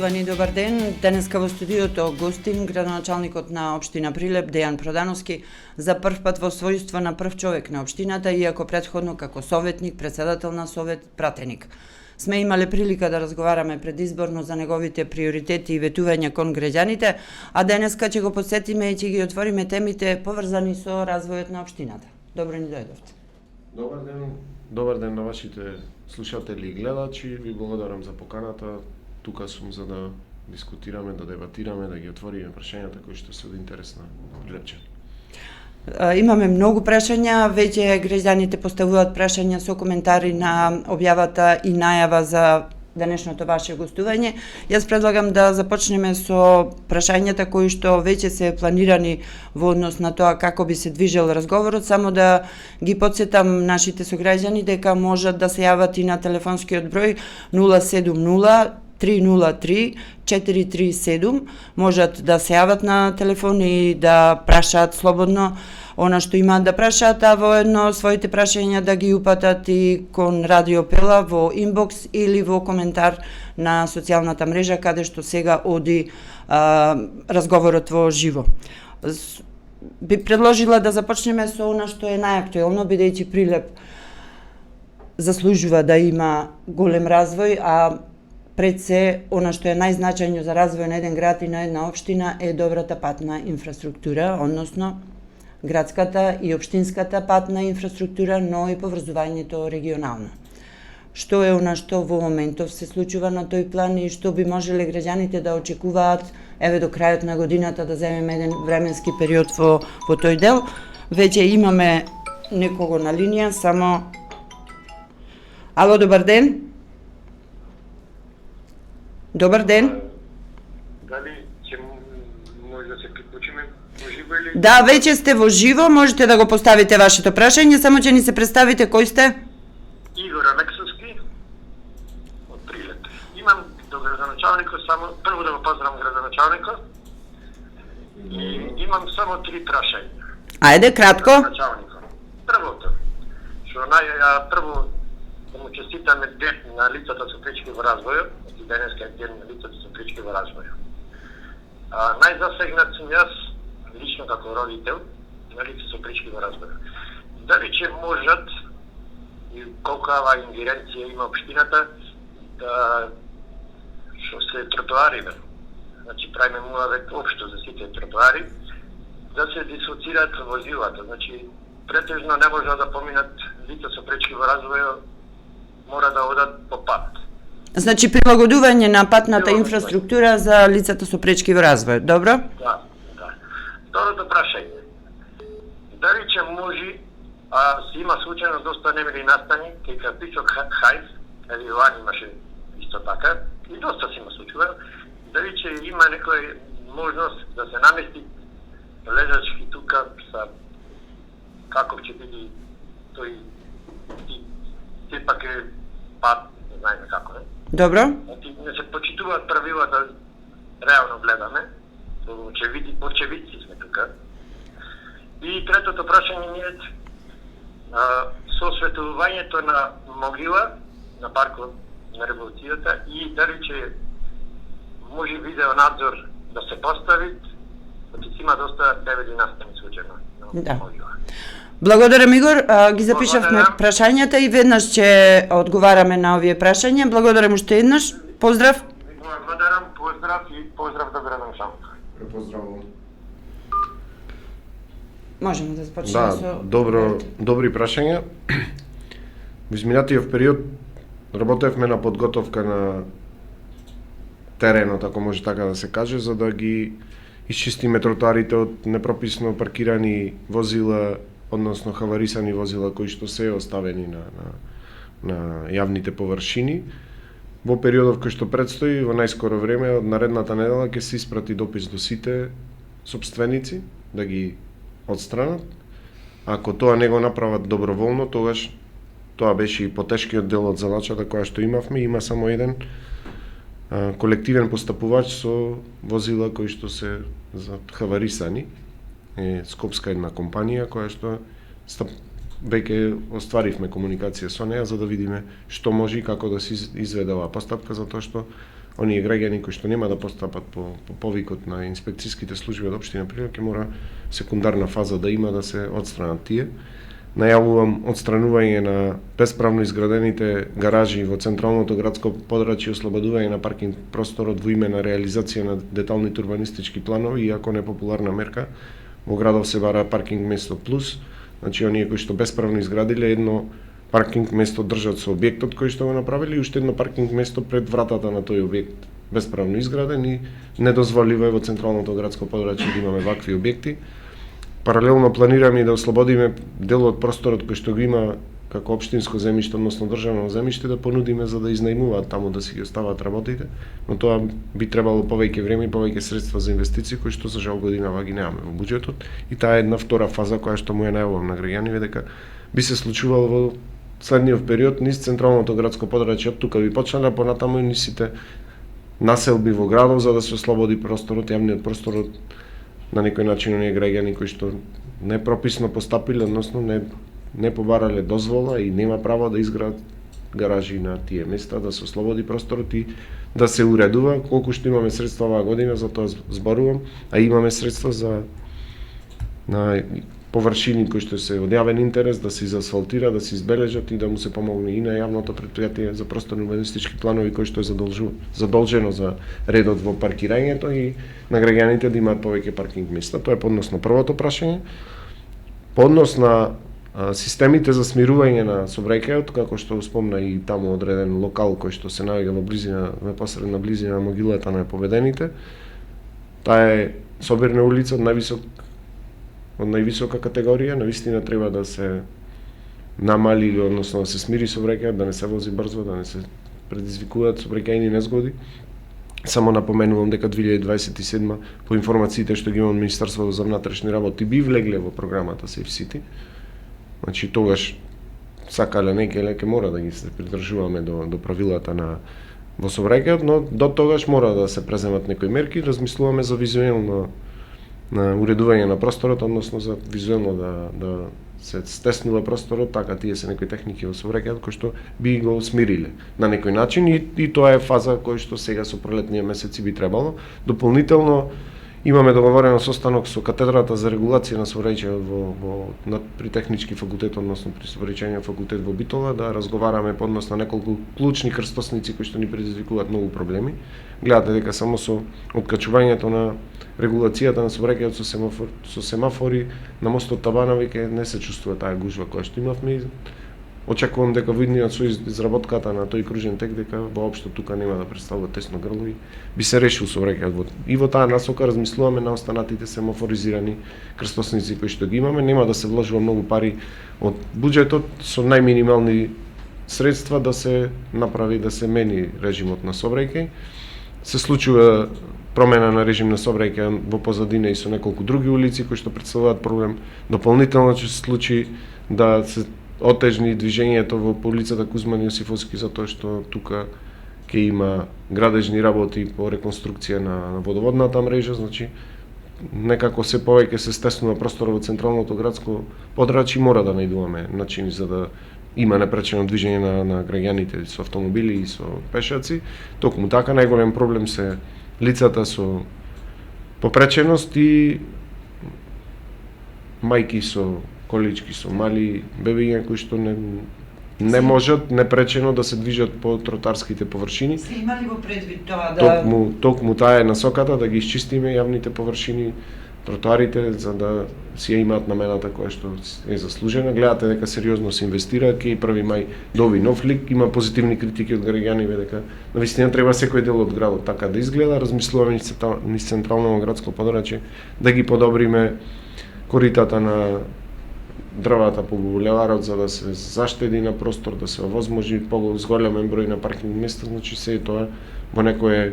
Поштувани, добар ден. Денеска во студиото гостин градоначалникот на општина Прилеп Дејан Продановски, за прв пат во својство на прв човек на општината, иако претходно како советник, председател на совет, пратеник. Сме имале прилика да разговараме предизборно за неговите приоритети и ветувања кон граѓаните, а денеска ќе го посетиме и ќе ги отвориме темите поврзани со развојот на општината. Добро ни дојдовте. Добар ден на вашите слушатели и гледачи. Ви благодарам за поканата. Тука сум за да дискутираме, да дебатираме, да ги отвориме прашањата кои што се од интерес на прилепчани. Имаме многу прашања, веќе граѓаните поставуваат прашања со коментари на објавата и најава за денешното ваше гостување. Јас предлагам да започнеме со прашањата кои што веќе се планирани во однос на тоа како би се движел разговорот, само да ги потсетам нашите сограѓани дека можат да се јават и на телефонскиот број 070 303 437, можат да се јават на телефон и да прашаат слободно она што имаат да прашаат, а воедно своите прашања да ги упатат и кон Радио Пела во инбокс или во коментар на социјалната мрежа каде што сега оди разговорот во живо. Би предложила да започнеме со она што е најактуелно, бидејќи Прилеп заслужува да има голем развој, а пред се, она што е најзначајно за развој на еден град и на една општина е добрата патна инфраструктура, односно градската и општинската патна инфраструктура, но и поврзувањето регионално. Што е она што во моментов се случува на тој план и што би можеле граѓаните да очекуваат еве до крајот на годината, да земеме еден временски период во тој дел. Веќе имаме некого на линија, само... Ало, добар ден. Добар ден. Дали ќе може да се приклучиме во живо или? Да, веќе сте во живо, можете да го поставите вашето прашање, само ќе ни се представите кој сте? Игор Алексовски од Прилеп. Имам до градоначалникот само прво да го поздравам градоначалникот и имам само 3 прашања. Ајде, кратко. Градоначалникот. Првото, што прво да му честитаме ден на лицата со пречки во развојот, и денеска е ден на лицата со пречки во развојот. Најзасегнат сум јас, лично како родител, на лица со пречки во развојот. Дали ќе можат и колкава ингеренција има општината да што се тротоариве, значи правиме муавет општо за сите тротоари, да се дисоцираат возилата, значи претежно не може да поминат лица со пречки во развојот, мора да одат по пат. Значи прилагодување на патната инфраструктура за лицата со пречки во развој, добро? Да. Второто прашање. Дали ќе може, се има случајно доста немили настани, кај Капичок Хајс, или Јован имаше исто така, и доста се има случува, дали ќе има некоја можност да се намести лежачки тука са каков ќе биде тој сепак е пат, не знаеме како е. Добро. Не се почитуваат правилата, реално гледаме, очевидци сме тука. И третото прашање ми е со осветлувањето на могила на паркот на револуцијата и дали ќе може видеонадзор да се постави, ќе има доста невели настани случајно на могила. Благодарам, Игор. Ги запишавме прашањата и веднаш ќе одговараме на овие прашања. Благодарам уште еднаш. Поздрав. Благодарам, поздрав и поздрав до градоначалникот. Поздравувам. Можеме да започнеме со... Добри прашања. Во изминатиот период работевме на подготовка на теренот, ако може така да се каже, за да ги исчистиме тротоарите од непрописно паркирани возила, односно хаварисани возила кои што се оставени на јавните површини. Во периодов кој што предстои, во најскоро време, од наредната недела ќе се испрати допис до сите сопственици да ги отстранат. Ако тоа не го направат доброволно, тогаш тоа беше и потешкиот дел од задачата која што имавме. Има само еден колективен постапувач со возила кои што се хаварисани. Е скопска една компанија која што веќе остваривме комуникација со неа за да видиме што може и како да се изведе оваа постапка, затоа што оние граѓани кои што нема да постапат по повикот на инспекцијските служби од општина Прилеп, ќе мора секундарна фаза да има да се отстранат тие. Најавувам отстранување на бесправно изградените гаражи во централното градско подрачје, ослободување на паркинг просторот во име на реализација на деталните урбанистички планови, иако непопуларна мерка. Во градов се бара паркинг место плюс, значи оние кои што бесправно изградиле едно паркинг место држат со објектот кој што го направили и уште едно паркинг место пред вратата на тој објект бесправно изграден и недозволиво е во централното градско подрачје да имаме вакви објекти. Паралелно планираме и да ослободиме дел од просторот кој што го има како општинско земјиште, односно државно земјиште, да понудиме за да изнајмуваат таму да си ги остават работите, но тоа би требало повеќе време и повеќе средства за инвестиции кои што за жал годинава ги немаме во буџетот, и таа е една втора фаза која што му ја најавувам на граѓаниве дека би се случувало во следниот период низ централното градско подрачје, тука би почнале, а понатаму и низ сите населби во градов за да се ослободи просторот, јавниот просторот на некој начин оние граѓани кои што непрописно постапиле, односно не побарале дозвола и нема право да изградат гаражи на тие места, да се ослободи просторот и да се уредува. Колку што имаме средства оваа година, за тоа зборувам, а имаме средства за на површини кои што се од јавен интерес да се изасфалтира, да се избележат и да му се помогне и на јавното претпријатие за просторни урбанистички планови кои што е задолжено за редот во паркирањето и на граѓаните да имаат повеќе паркинг места. Тоа е по однос на првото прашање. По однос на системите за смирување на сообраќајот, како што спомна и таму одреден локал кој што се наоѓа во близина, непосредна близина на могилата на победените. Таа е собирна улица од највисока категорија, навистина треба да се намали или односно да се смири сообраќајот, да не се вози брзо, да не се предизвикуваат сообраќајни незгоди. Само напоменувам дека 2027 по информациите што ги има од Министерството за внатрешни работи би влегле во програмата Safe City. Значи тогаш сакале некеле ќе мора да ги се придржуваме до правилата во сообраќајот, но до тогаш мора да се преземат некои мерки, размислуваме за визуелно на уредување на просторот, односно за визуелно да се стеснува просторот, така тие се некои техники во сообраќајот кои што би го смириле на некој начин и тоа е фаза кој што сега со пролетните месеци би требало. Дополнително имаме договорено состанок со катедрата за регулација на сообраќајот при технички факултет, односно при сообраќајниот факултет во Битола, да разговараме по однос на неколку клучни крстосници кои што ни предизвикуваат многу проблеми. Гледате дека само со откачувањето на регулацијата на сообраќајот со семафори на мостот Табанови ке не се чувствува таа гужва која што имавме. Очекувам дека во идниот со изработката на тој кружен тек дека воопшто тука нема да представува тесно грло и би се решил сообраќајот. И во таа насока размислуваме на останатите семафоризирани крстосници кои што ги имаме, нема да се вложува многу пари од буџетот со најминимални средства да се направи, да се мени режимот на сообраќај. Се случува промена на режим на сообраќај во позадина и со неколку други улици кои што претставуваат проблем. Дополнително ќе се случи да се отежни движењето во улицата Кузман Јосифовски затоа што тука ќе има градежни работи по реконструкција на водоводната мрежа, значи некако се повеќе се стеснува просторот во централното градско подрачје, мора да најдуваме начини за да има непречено движење на граѓаните со автомобили и со пешаци. Токму така најголем проблем се лицата со попреченост и мајки со колички со мали бебиња кои што не можат непречено да се движат по тротарските површини. Се имали во предвид тоа да Токму таа е насоката да ги исчистиме јавните површини, тротоарите за да си ја имаат намената која што е заслужена. Гледате дека сериозно се инвестира, ќе и 1 мај доби нов лик, има позитивни критики од граѓани дека навистина треба секој дел од градот така да изгледа. Размислуваме низ централно градско подрачје да ги подобриме коритата на дрвата по булеварот за да се заштеди на простор, да се овозможи зголемен број на паркинг места, значи се тоа во некоја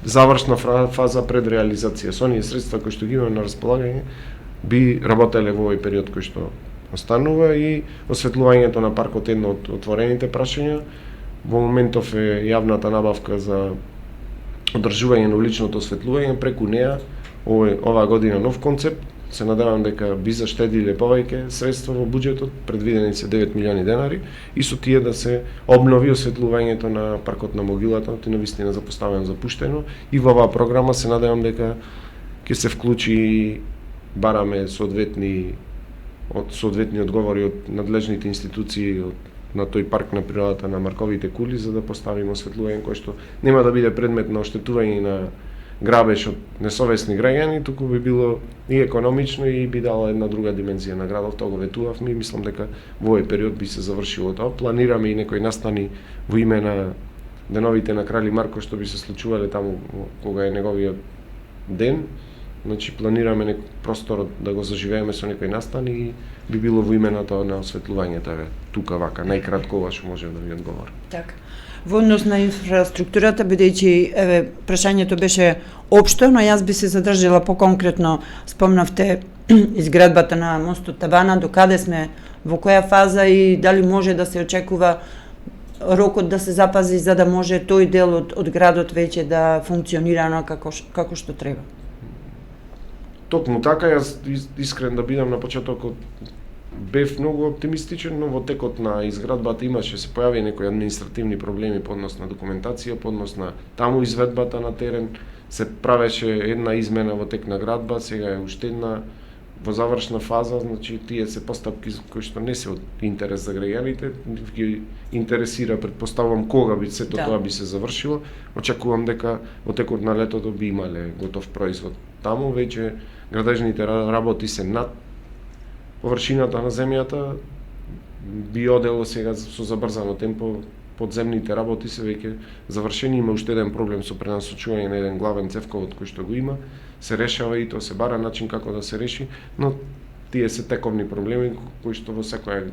завршна фаза пред реализација. Со оние средства кои што ги имаме на располагање би работеле во овој период кој што останува и осветлувањето на паркот едно од отворените прашања. Во моментов е јавната набавка за одржување на уличното осветлување, преку неа оваа година нов концепт се надевам дека би заштедиле повеќе средства во буџетот, предвидени се 9 милиони денари, и со тие да се обнови осветлувањето на паркот на Могилата, тој навистина запоставен запуштено, и во оваа програма се надевам дека ќе се вклучи, бараме соодветни одговори од надлежните институции на тој парк на природата на Марковите кули, за да поставиме осветлување кое што нема да биде предмет на оштетување на грабеж од несовесни граѓани, туку би било и економично и би дала една друга димензија на градот. Тоа го ветувавме и мислам дека во овој период би се завршило тоа. Планираме и некои настани во име на деновите на Крали Марко што би се случувале таму кога е неговиот ден. Значи планираме некој простор да го заживееме со некои настани и би било во имената на осветлувањето, тука вака, најкратко ова што можев да ви одговорам. Така. Во однос на инфраструктурата, бидејќи прашањето беше општо, но јас би се задржала поконкретно, спомнавте изградбата на мостот Табана, до каде сме, во која фаза и дали може да се очекува рокот да се запази за да може тој дел од градот веќе да функционира како што треба. Токму така, јас искрен да бидам на почетокот бев многу оптимистичен, но во текот на изградбата имаше, се појави некои административни проблеми по однос на документација, по однос на таму изведбата на терен, се правеше една измена во тек на градба, сега е уште една во завршна фаза, значи тие се постапки кои што не се од интерес за граѓаните, ги интересира, предпоставувам, кога би сето тоа би се завршило. Очекувам дека во текот на летото би имале готов производ. Таму веќе градежните работи се над површината на земјата, би одело сега со забрзано темпо, подземните работи се веќе завршени, има уште еден проблем со пренасочување на еден главен цевковод кој што го има, се решава и тоа се бара начин како да се реши, но тие се тековни проблеми кои што во секоја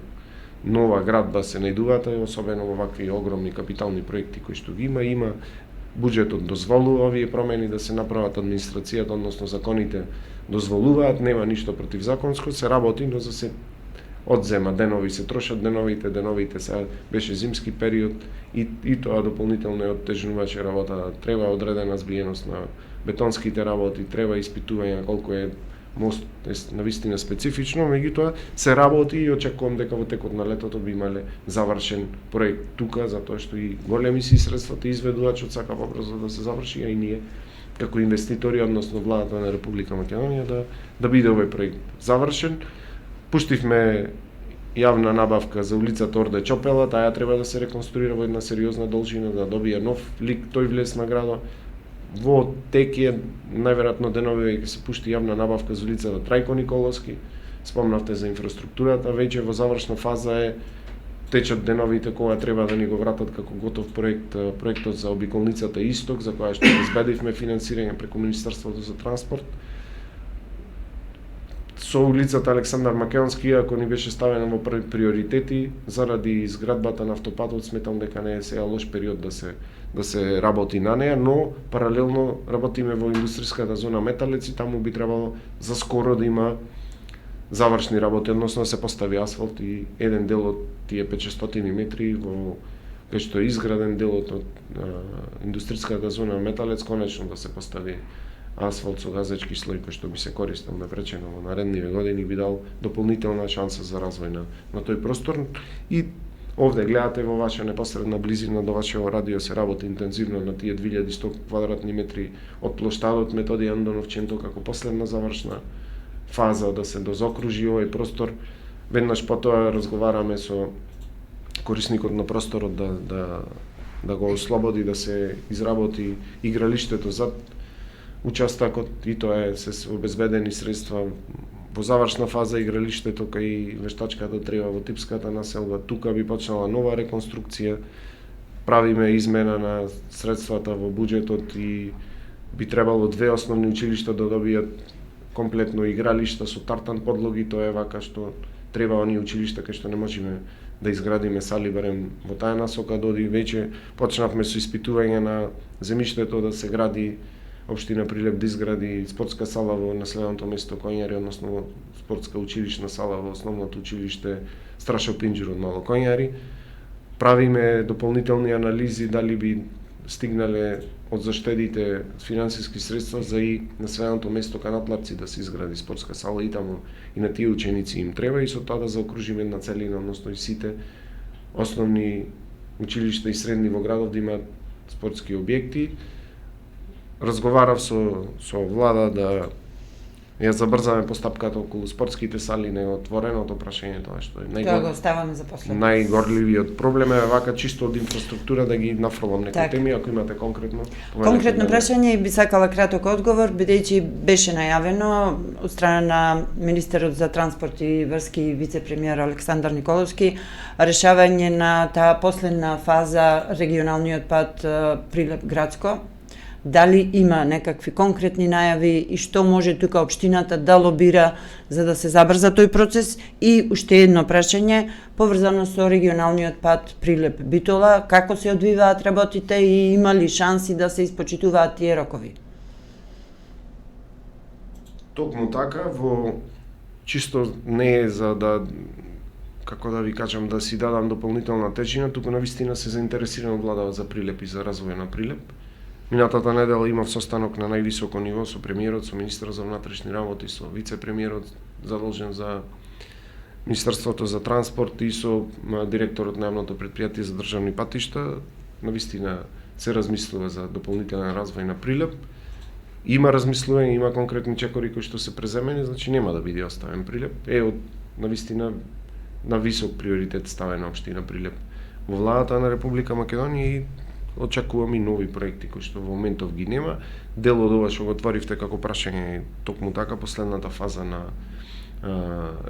нова градба се најдуваат, особено во вакви огромни капитални проекти кои што ги има буџетот дозволува овие промени да се направат, администрацијата, односно законите дозволуваат, нема ништо противзаконско, се работи, но за се одзема денови, се трошат деновите сега беше зимски период и тоа дополнително е оттежнуваше работа, треба одредена збиеност на бетонските работи, треба испитување колку е мост навистина специфично, меѓутоа се работи и очекувам дека во текот на летото би имале завршен проект тука, затоа што и големи си средствата изведувачот сака побрзо да се заврши, а и ние како инвеститори, односно владата на Република Македонија да биде овој проект завршен. Пуштивме јавна набавка за улицата Орде Чопела, таа треба да се реконструира во една сериозна должина, да добие нов лик тој влез на градот. Во тек е најверојатно денови ќе се пушти јавна набавка за улицата Трајко Николовски. Спомнавте за инфраструктурата, веќе во завршна фаза е, течат деновите кога треба да ни го вратат како готов проектот за обиколницата Исток, за која што обезбедивме финансирање преку Министерството за транспорт. Со улицата Александар Македонски, ако ни беше ставена во приоритети, заради изградбата на автопатот, сметам дека не е сега лош период да се работи на неа, но паралелно работиме во индустриската зона Металец и таму би требало за скоро да има завршни работи, односно се постави асфалт и еден дел од тие 500 метри кај што е изграден делот од индустриската зона Металец, конечно да се постави асфалт со газечки слој кој што би се користел непречено во наредниве години, би дал дополнителна шанса за развој на тој простор. И овде гледате во ваша непосредна близина до вашето радио се работи интензивно на тие 2100 квадратни метри од плоштадот Методи Андонов Ченто како последна завршна фаза да се дозокружи овој простор. Веднаш потоа разговараме со корисникот на просторот да го ослободи, да се изработи игралиштето зад участокот и тоа е се обезбедени средства во завршна фаза игралиштето кај вештачката треба во типската населба. Тука би почнала нова реконструкција. Правиме измена на средствата во буџетот и би требало две основни училишта да добијат комплетно игралишта со тартан подлоги. Тоа е вака што треба оние училишта кај што не можеме да изградиме сали, барем во таа насока доди. Веќе почнавме со испитување на земјиштето да се гради Општина Прилеп да изгради спортска сала во населеното место Коњари, односно спортска училишна сала во основното училиште Страшо Пинџур од Мало Коњари. Правиме дополнителни анализи дали би стигнале од заштедите финансиски средства за и населеното место Канатларци да се изгради спортска сала и таму и на тие ученици им треба и со тоа да заокружиме една целина, односно и сите основни училишта и средни во градот да имаат спортски објекти. Разговарав со влада да ја забрзаме постапката околу спортските сали, не отвореното прашање, тоа што е Тоа го оставаме за после. најгорливиот проблем е вака чисто од инфраструктура да ги нафрлам некои Така. теми, ако имате конкретно. Конкретно прашање и би сакала краток одговор, бидејќи беше најавено од страна на министерот за транспорт и врски и вице-премиер Александар Николовски решавање на таа последна фаза регионалниот пат Прилеп градско. Дали има некакви конкретни најави и што може тука општината да лобира за да се забрза тој процес? И уште едно прашање поврзано со регионалниот пат Прилеп Битола, како се одвиваат работите и има ли шанси да се испочитуваат тие рокови? Токму така, чисто не е за да, како да ви кажам, да си дадам дополнителна тежина, туку навистина се заинтересирано владава за Прилеп и за развој на Прилеп. Минатата недела имав состанок на највисоко ниво со премиерот, со министерот за внатрешни работи, со вице-премиерот задолжен за Министерството за транспорт и со директорот на јавното претпријатие за државни патишта. Навистина се размислува за дополнителен развој на Прилеп. Има размислување, има конкретни чекори кои што се преземени, значи нема да биде оставен Прилеп. Навистина на висок приоритет ставена општина Прилеп во владата на Република Македонија и очекувам и нови проекти кои што во моментов ги нема. Дел од ова што го отворивте како прашање токму така последната фаза на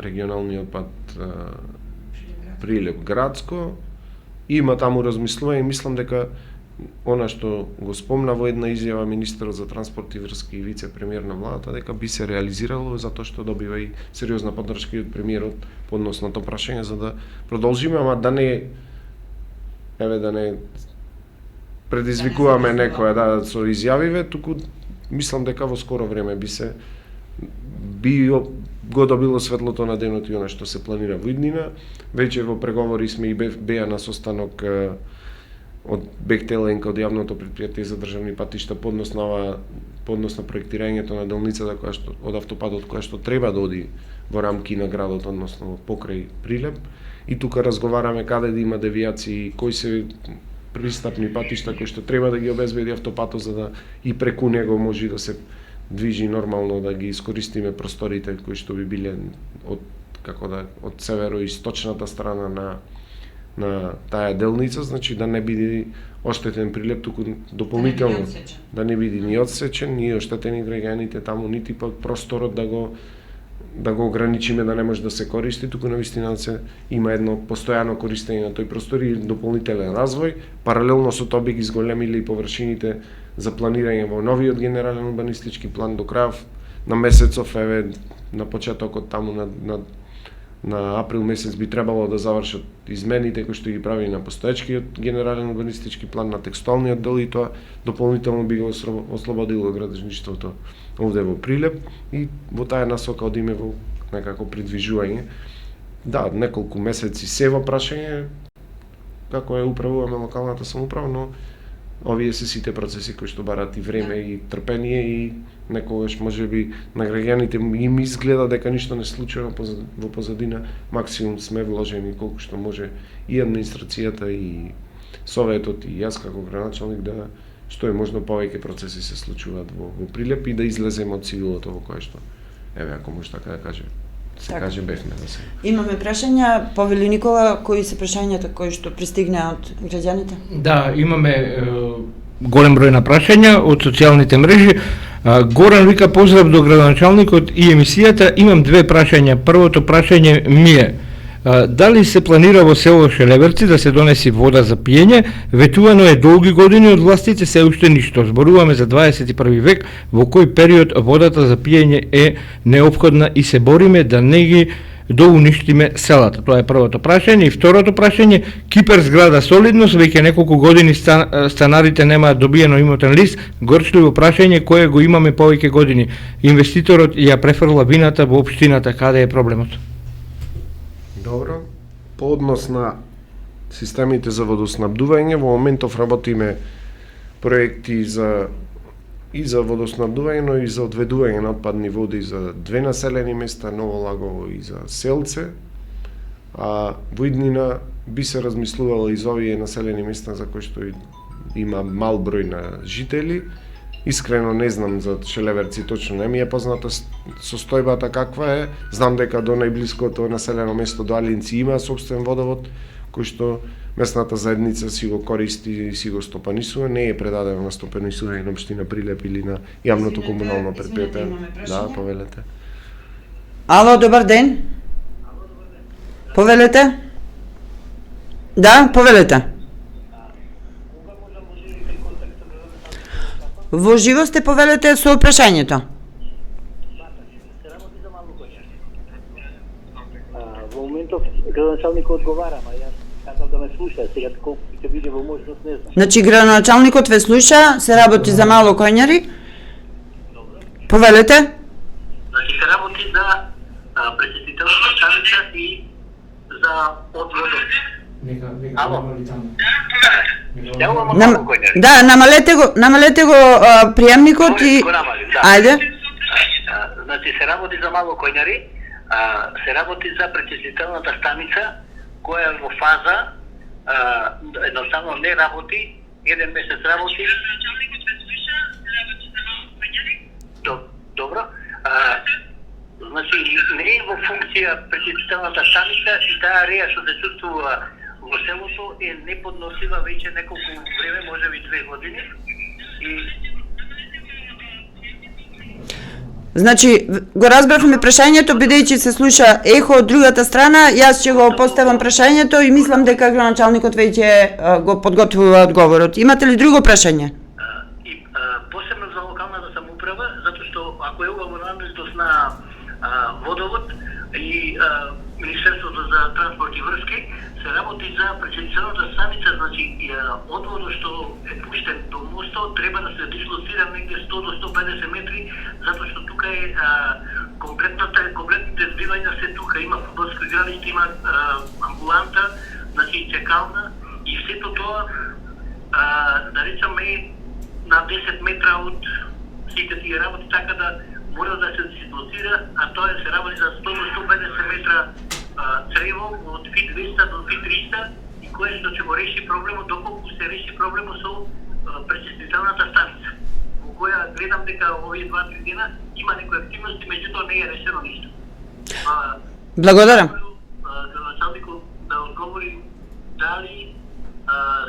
регионалниот пат Прилеп градско. Има таму размислување, мислам дека она што го спомна во една изјава министерот за транспорт и врски и вице-премиер на владата, дека би се реализирало затоа што добива и сериозна поддршка од премиерот по однос на тоа прашање за да продолжиме, ама да не предизвикуваме некоја со изјавиве, туку мислам дека во скоро време би го добило светлото на денот и она што се планира во иднина. Веќе во преговори сме и беа на состанок од Бехтеленка од јавното претпријатие за државни патишта по однос на проектирањето на делницата која што од автопатот која што треба да оди во рамки на градот, односно покрај Прилеп. И тука разговараме каде да има девијации, кои се пристапни патишта кои што треба да ги обезбеди автопатот за да и преку него може да се движи нормално, да ги искористиме просторите кои што би биле од североисточната страна на таа делница, значи да не биде оштетен Прилеп, туку дополнително да не биде ни одсечен, ни оштетени граѓаните таму, нити пак просторот да го ограничиме да не може да се користи, туку навистина има едно постојано користење на тој простор и дополнителен развој. Паралелно со тоа би ги зголемиле и површините за планирање во новиот генерален урбанистички план до крајов на месецов, на почетокот таму на април месец би требало да завршат измените кои што ги прави на постоечкиот генерален урбанистички план, на текстолниот дел, и тоа дополнително би го ослободило градежништвото овде во Прилеп и во таа насока одиме во некако придвижување. Да, неколку месеци се во прашање како е управуваме локалната самоуправа, но овие се сите процеси кои што бараат и време и трпение и некогаш можеби на граѓаните им изгледа дека ништо не случува во позадина. Максимум сме вложени колку што може и администрацијата и советот и јас како градоначалник да што е можно повеќе процеси се случуваат во Прилеп и да излеземе од сивилото во кое што ако може така да каже. Каже бевме да се. Имаме прашања, повели Никола, кои се прашањата кои што пристигнаа од граѓаните? Да, имаме голем број на прашања од социјалните мрежи. Горан вика поздрав до градоначалникот и емисијата. Имам две прашања. Првото прашање ми е дали се планира во село Шелеверци да се донеси вода за пиење? Ветувано е долги години од властите, се уште ништо. Зборуваме за 21 век, во кој период водата за пиење е неопходна и се бориме да не ги доуништиме селата. Тоа е првото прашање. И второто прашање, Кипер зграда солидност, веќе неколку години станарите немаат добиено имотен лист. Горчливо прашање кое го имаме повеќе години. Инвеститорот ја префрла вината во општината, каде е проблемот? Добро. По однос на системите за водоснабдување, во моментов работиме проекти и за водоснабдување, но и за одведување на отпадни води за 2 населени места, Ново Лагово и за Селце. А во иднина би се размислувало и за овие населени места за кои што има мал број на жители. Искрено не знам за Шелеверци, точно не ми е позната состојбата каква е. Знам дека до најблиското населено место до Алинци има сопствен водовод, кој што местната заедница си го користи и си го стопанисува, не е предадено на стопанисување на општина Прилеп или на јавното комунално предпријатие. Да, повелете. Ало, добар ден. Повелете? Да, повелете. Во живо сте, повелете со прашањето. Во моментов градоначалникот одговара, а јас сакам да ме слуша, сега колку ќе биде во можност не знам. Значи, градоначалникот ве слуша, се работи за мало коњари. Повелете? Значи се работи за пречистителната станица и за одводот. Ало? Да, намалете го приемникот и... Ајде. Значи се работи за мало коњари, се работи за пречистителната станица која е во фаза едноставно не работи, еден месец работи. Добро. Значи не е во функција пречистителната станица и таа реја што се чувствува во селото е неподносива веќе неколку време, можеби 2 години. И Значи, го разбрахме прашањето, бидејќи се слуша ехо од другата страна, јас ќе го поставам прашањето и мислам дека градоначалникот веќе го подготвува одговорот. Имате ли друго прашање? Посебно за локалната самоуправа, затоа што ако е во надležност на водовод и Министерството за транспорт и врски, се работи за пречистителната станица, значи одводот што е пуштен до мостот треба да се дислоцира негде 100 до 150 метри, затоа што тука е конкретните збивања се тука, има фудбалско игралиште, има амбуланта, значи чекална и сето тоа да речеме на 10 метра од сите тие работи, така да мора да се дислоцира, а тоа се работи за 100 до 150 метра црево од фит 200 до фит 300 и кое што ќе го реши проблемот доколку се реши проблемот со пречистителната станица, во која гледам дека овие 2-3 дена има некои активности, меѓутоа не е решено ништо. Благодарам. Градоначалникот да одговори дали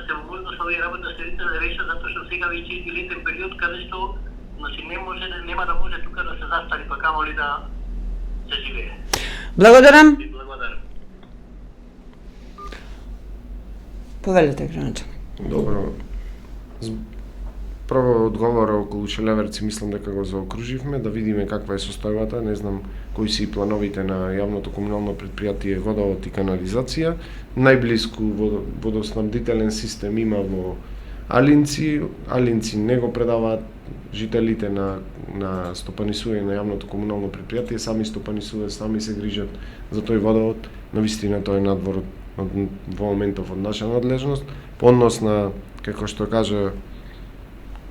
се во можност овие работи да се решат, затоа што сега веќе е летен период каде што значи нема да може тука да се застари, па камоли да се живее. Благодарам. Благодарам. Повелете, градоначалник. Добро. Прво одговора околу Шелеверци мислам дека го заокруживме, да видиме каква е состојбата, не знам кои се и плановите на јавното комунално предпријатие Водовод и канализација. Најблиску водоснабдителен систем има во Алинци. Алинци не го предаваат жителите на стопанисување на јавното комунално предпријатие, сами стопанисуваат, сами се грижат за тој водовод. Навистина тој надвор во моментов од наша надлежност. По однос на, како што кажа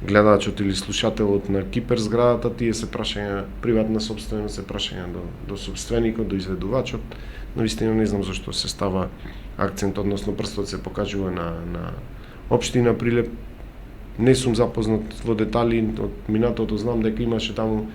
гледачот или слушателот на Кипер зградата, тие се прашања приватна собственост, се прашања до собственикот, до изведувачот. Навистина не знам зашто се става акцент, односно прстот се покажува на општина Прилеп. Не сум запознат во детали од минатото, знам дека имаше таму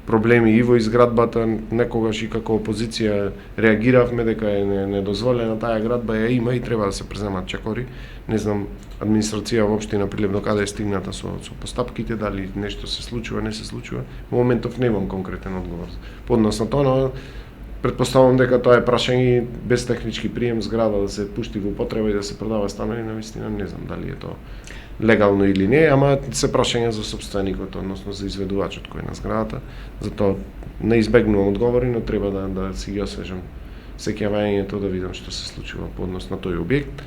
проблеми и во изградбата, некогаш и како опозиција реагиравме дека е недозволена таа градба, ја има и треба да се преземат чекори. Не знам администрација во општина Прилеп до каде е стигната со постапките, дали нешто се случува, не се случува. Во моментов немам конкретен одговор. Поднос на тоа, но претпоставувам дека тоа е прашање без технички прием зграда да се пушти во употреба и да се продава станови, навистина не знам дали е тоа легално или не, ама се прашање за собственикот, односно за изведувачот кој е на зградата. Затоа не избегнувам одговори, но треба да си ги освежам сеќавањето, да видам што се случува по однос на тој објект.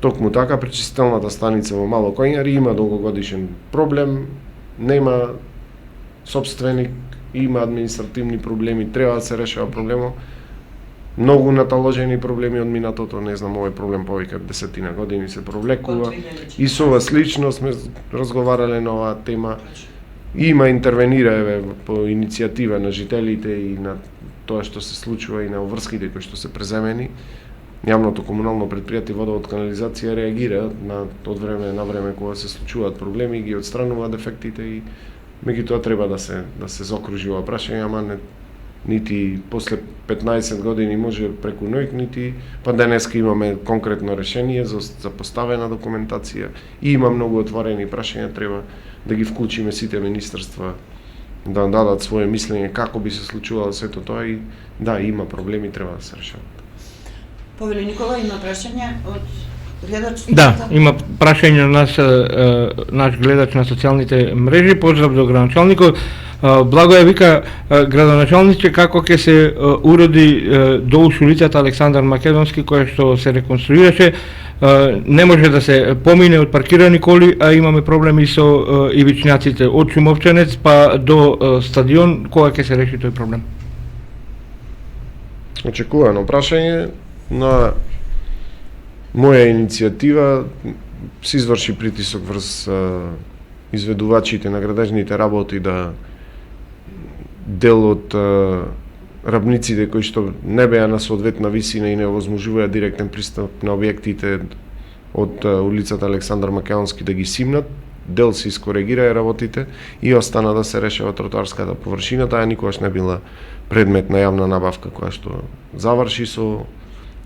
Токму така, пречистителната станица во Мало Коњари има долгогодишен проблем, нема собственик, има административни проблеми, треба да се решава проблемот. многу наталожени проблеми од минатото, не знам, овој проблем повеќе од 10 години се провлекува. И со вас лично сме разговарале на оваа тема. Има интервенира по иницијатива на жителите и на тоа што се случува и на врските кои што се преземени. Јавното комунално претпријатие Водовод канализација реагира од време на време кога се случуваат проблеми, ги отстранува дефектите и меѓутоа треба да се заокружи ова прашање, ама нити после 15 години може преку ноќ, нити па денеска имаме конкретно решение за поставена документација и има многу отворени прашања, треба да ги вклучиме сите министерства да дадат свое мислење како би се случувало сето тоа и да, има проблеми, треба да се решават. Повели Никола, има прашање од гледач? Да, има прашање на наш гледач на социјалните мрежи. Поздрав до градоначалникот. Благоја вика, градоначалниче, како ќе се уреди долж улицата Александар Македонски која што се реконструираше, не може да се помине од паркирани коли, а имаме проблеми со ивичњаците од Шумовчанец па до стадион, кога ќе се реши тој проблем? Очекувано прашање. На моја иницијатива се изврши притисок врз изведувачите на градежните работи да дел од рабниците кои што не беа на соодветна висина и не овозможуваа директен пристап на објектите од улицата Александар Македонски да ги симнат, дел се искоригираа работите и остана да се решава тротоарската површина, таа никогаш не била предмет на јавна набавка која што заврши со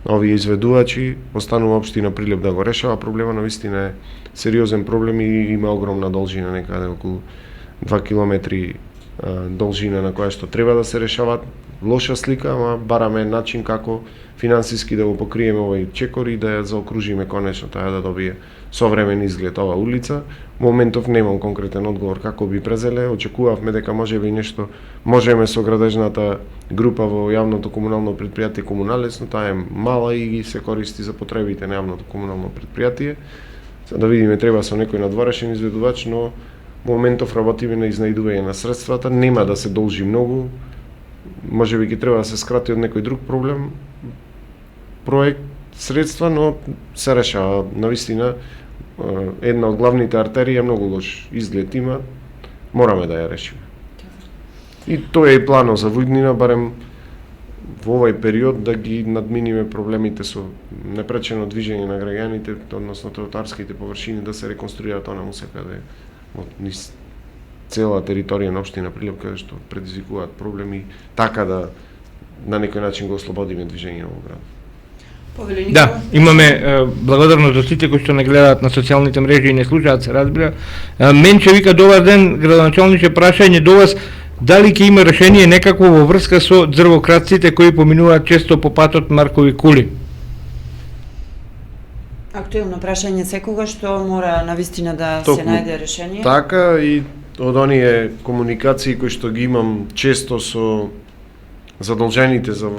овие изведувачи, останува општина Прилеп да го решава проблема, но вистина е сериозен проблем и има огромна должина, некаде околу 2 километри должина на која што треба да се решават. Лоша слика, ама бараме начин како финансиски да го покриеме овој чекор и да ја заокружиме конечно таа да добие современ изглед ова улица. Моментов немам конкретен одговор како би презеле, очекувавме дека можеби нешто можеме со градежната група во јавното комунално претпријатие Комуналец, но таа е мала и ги се користи за потребите на јавното комунално претпријатие. За да видиме треба со некој надворешен изведувач, но моментов работиме на изнајдување на средствата, нема да се должи многу. Можеби ќе треба да се скрати од некој друг проблем, проект, средства, но се решава. Навистина, една од главните артерии е многу лош изглед има, мораме да ја решиме. И тоа е и планот за Војднина, барем во овој период да ги надминиме проблемите со непречено движење на граѓаните, односно тротоарските површини да се реконструираат онаму секаде од низ цела територија на општина Прилеп, каде што предизвикуваат проблеми, така да на некој начин го ослободиме движење во град. Да, имаме благодарност до сите кои што не гледаат на социјалните мрежи и не слушаат, се разбира. Менче вика, добар ден, градоначалниче, прашање до вас, дали ќе има решение некакво во врска со дрвократците кои поминуваат често по патот Маркови кули? Актуелно прашање секогаш што мора навистина да се најде решение. Така и од оние комуникации кои што ги имам често со задолжените за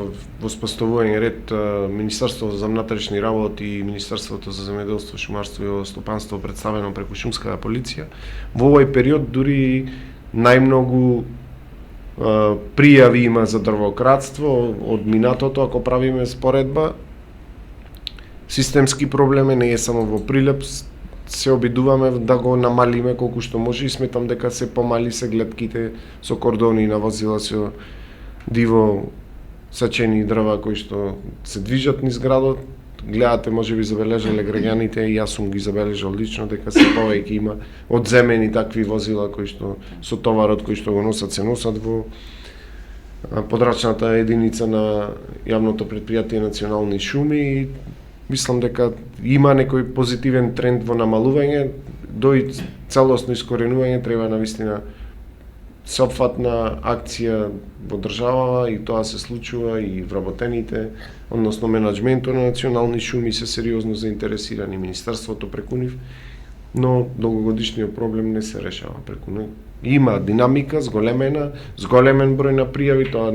воспоставување ред Министерството за внатрешни работи и Министерството за земјоделство, шумарство и овостопанство представено преку шумската полиција, во овој период дури најмногу пријави има за дрвократство од минатото, ако правиме споредба. Системски проблеми не е само во Прилеп, се обидуваме да го намалиме колку што може и сметам дека се помали се гледките со кордони на возила со диво сачени дрва кои што се движат низ градот. Гледате, можеби забележале граѓаните, и јас сум ги забележал лично дека се повеќе има одземени такви возила кои што со товарот кои што го носат, се носат во подрачната единица на јавното претпријатие Национални шуми и мислам дека има некој позитивен тренд во намалување, до и целосно искоренување треба навистина сеопфатна акција во државава и тоа се случува и вработените, односно менаџментот на Национални шуми се сериозно заинтересирани, Министерството преку нив, но долгогодишниот проблем не се решава преку нив. Има динамика зголемен број на пријави, тоа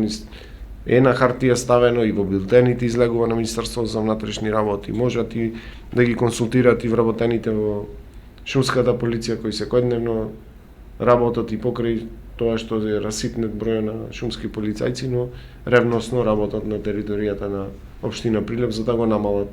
е на хартија ставено и во билтените излегува на Министерството за внатрешни работи. Можат и да ги консултират и вработените во шумската полиција кои секојдневно работат и покрај тоа што е расипнет број на шумски полицајци, но ревносно работат на територијата на општина Прилеп за да го намалат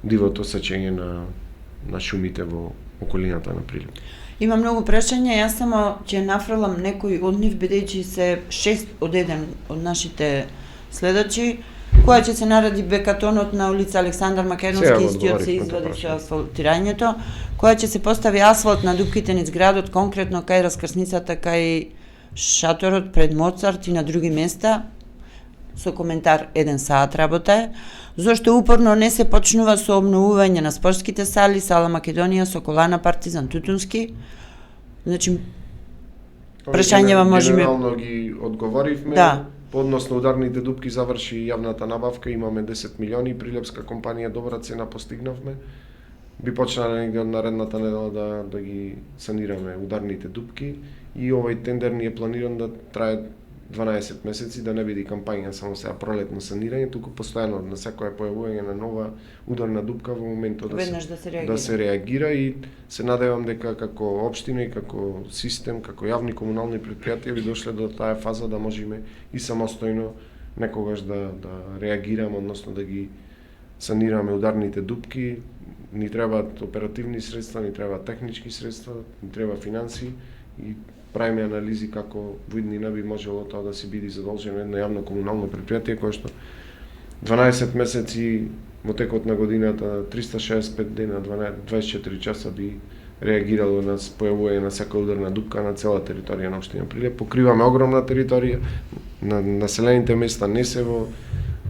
дивото сечење на шумите во околината на Прилеп. Има многу прашања, јас само ќе нафрлам некои од нив, бидејќи се 6 од еден од нашите следачи, која ќе се наради бекатонот на улица Александар Македонски, истиот се извади со асфалтирањето, која ќе се постави асфалт на дупките низ градот, конкретно кај раскрсницата, кај шаторот пред Моцарт и на други места, со коментар 1 саат работа е, зошто упорно не се почнува со обновување на спортските сали, сала Македонија, Соколана, Партизан, Тутунски. Значи, прашањева можеме... Генерално ги одговоривме. Да. По однос на ударните дупки заврши јавната набавка, имаме 10 милиони, Прилепска компанија добра цена постигнавме. Би почнале негде од наредната недела да ги санираме ударните дупки и овој тендер ни е планиран да трае 12 месеци, да не биде кампања само сега пролетно санирање, туку постојано на секое појавување на нова ударна дупка во моментот да се реагира и се надевам дека како општина и како систем, како јавни комунални предпријатија би дошле до таа фаза да можеме и самостојно некогаш да реагираме, односно да ги санираме ударните дупки. Ни требаат оперативни средства, ни требаат технички средства, ни треба финансии и правиме анализи како во иднина би можело тоа да се биде задолжено едно јавно комунално предпријатие кое што 12 месеци во текот на годината, 365 дена, 24 часа би реагирало на појавување на секоја ударна дупка на цела територија на општина Прилеп. Покриваме огромна територија, на населените места не се во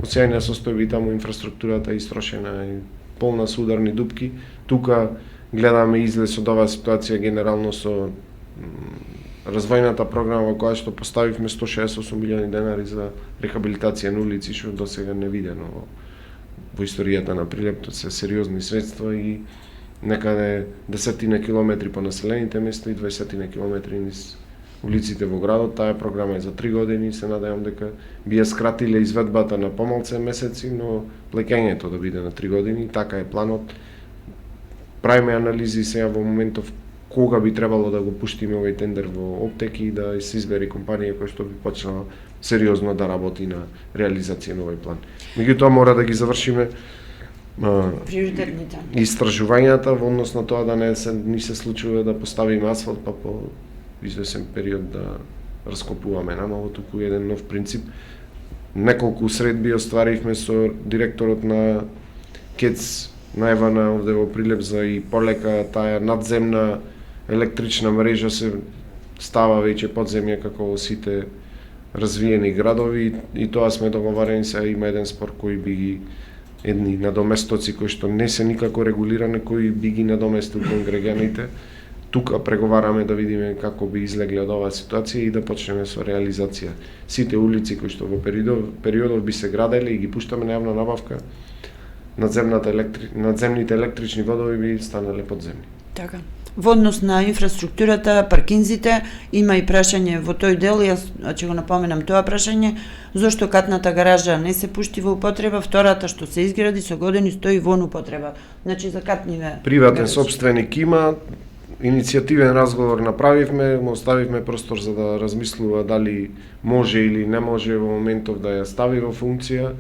осејна состојба и таму инфраструктурата е истрошена и полна со ударни дупки. Тука гледаме излез од оваа ситуација генерално со развојната програма која што поставивме 168 милиони денари за рехабилитација на улици, што досега не видено во историјата на Прилеп. Тоа се сериозни средства и некаде десетина километри по населените места и 20 километри низ улиците во градот. Таа програма е за 3 години, се надевам дека би ја скратиле изведбата на помалце месеци, но плеќењето да биде на 3 години, така е планот. Правиме анализи сега во моментов кога би требало да го пуштиме овој тендер во оптеки и да се избере компанија која што би почнала сериозно да работи на реализација на овој план. Меѓутоа мора да ги завршиме приоритетните истражувањата во однос на тоа да ни се случува да поставиме асфалт па по извесен период да раскопуваме наново, туку еден нов принцип. Неколку средби остваривме со директорот на КЕЦ најавана овде во Прилеп за и полека таа надземна електрична мрежа се става веќе подземја како во сите развиени градови и тоа сме договорени. Сега има еден спор кој би ги едни надоместоци кои што не се никако регулирани, кои би ги надоместил кон граѓаните. Тука преговараме да видиме како би излегле од оваа ситуација и да почнеме со реализација. Сите улици кои што во периодов би се граделе и ги пуштаме на јавна набавка, надземните електрични водови би станале подземни. Така. Во однос на инфраструктурата, паркинзите, има и прашање во тој дел, јас ќе го напоменам тоа прашање, зошто катната гаража не се пушти во употреба, втората што се изгради со години стои во употреба. Значи за катниве приватен собственик има, иницијативен разговор направивме, му оставивме простор за да размислува дали може или не може во моментов да ја стави во функција.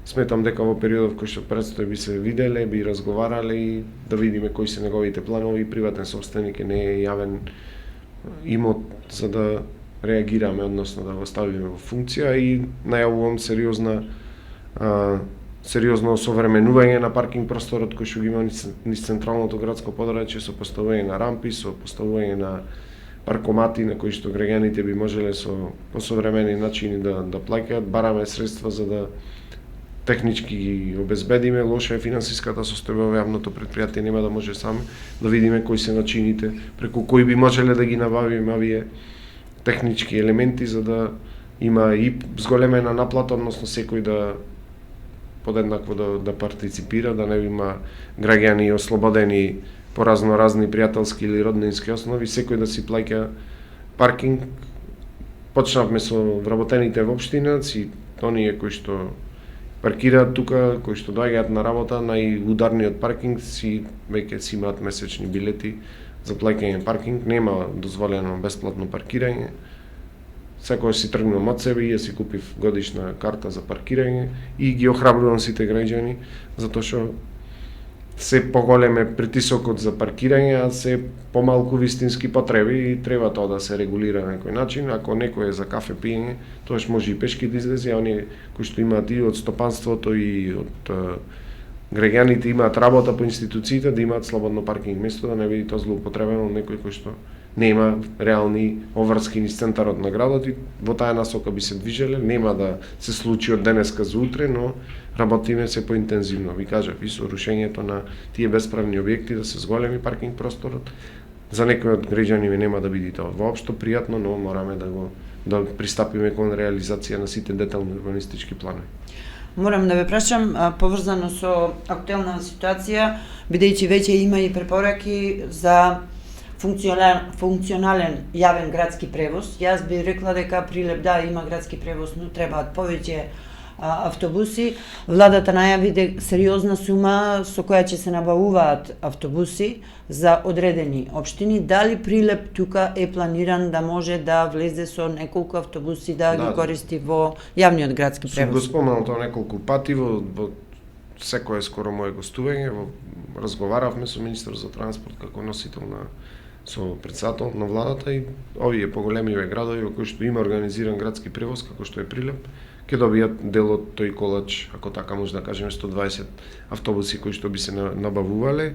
Сметам дека во периодов кој што предстои би се виделе, би разговарале и да видиме кои се неговите планови. Приватен собственик не е јавен имот за да реагираме, односно да го ставиме во функција и најавувам сериозно осовременување на паркинг просторот кој што ги има низ централното градско подрачје со поставување на рампи, со поставување на паркомати на кои што граѓаните би можеле со посовремени начини да плаќаат. Бараме средства за да технички ги обезбедиме. Лоша е финансиската состојба во јавното предпријатие, нема да може сам да видиме кои се начините преку кои би можеле да ги набавиме овие технички елементи за да има и зголемена наплата, односно секој да подеднакво да партиципира, да не има граѓани ослободени по разноразни пријателски или роднински основи, секој да си плаќа паркинг. Почнавме со вработените во општина, си оние кои што паркираат тука, кои што доаѓаат на работа, најударниот паркинг веќе си имаат месечни билети за плаќање паркинг, нема дозволено бесплатно паркирање. Секој си тргнал од себе и ја си купив годишна карта за паркирање и ги охрабрувам сите граѓани затоа што се поголем е притисокот за паркирање, а се помалку вистински потреби и треба тоа да се регулира на некој начин. Ако некој е за кафе пиење, тоаш може и пешки да излезе, а оние кои што имаат и од стопанството и од граѓаните имаат работа по институциите да имаат слободно паркинг место, да не биде тоа злоупотребено од некој кој што нема реални обврски низ центарот на градот и во таа насока би се движеле, нема да се случи од денеска за утре, но работиме се поинтензивно. Ви кажав, и со рушењето на тие бесправни објекти да се зголеми паркинг просторот. За некој од граѓани нема да биде тоа воопшто пријатно, но мораме да пристапиме кон реализација на сите детални урбанистички планови. Морам да ве прашам, поврзано со актуелна ситуација, бидејќи веќе има и препораки за функционален јавен градски превоз. Јас би рекла дека Прилеп да има градски превоз, но требаат повеќе автобуси. Владата најави сериозна сума со која ќе се набавуваат автобуси за одредени општини. Дали Прилеп тука е планиран да може да влезе со неколку автобуси да ги користи во јавниот градски превоз? Го спомнал тоа неколку пати во секое скоро мое гостување, разговаравме со министер за транспорт како носител со председател на владата и овие поголемиве градови во кои што има организиран градски превоз како што е Прилеп, ќе добијат дел од тој колач, ако така може да кажеме, 120 автобуси кои што би се набавувале.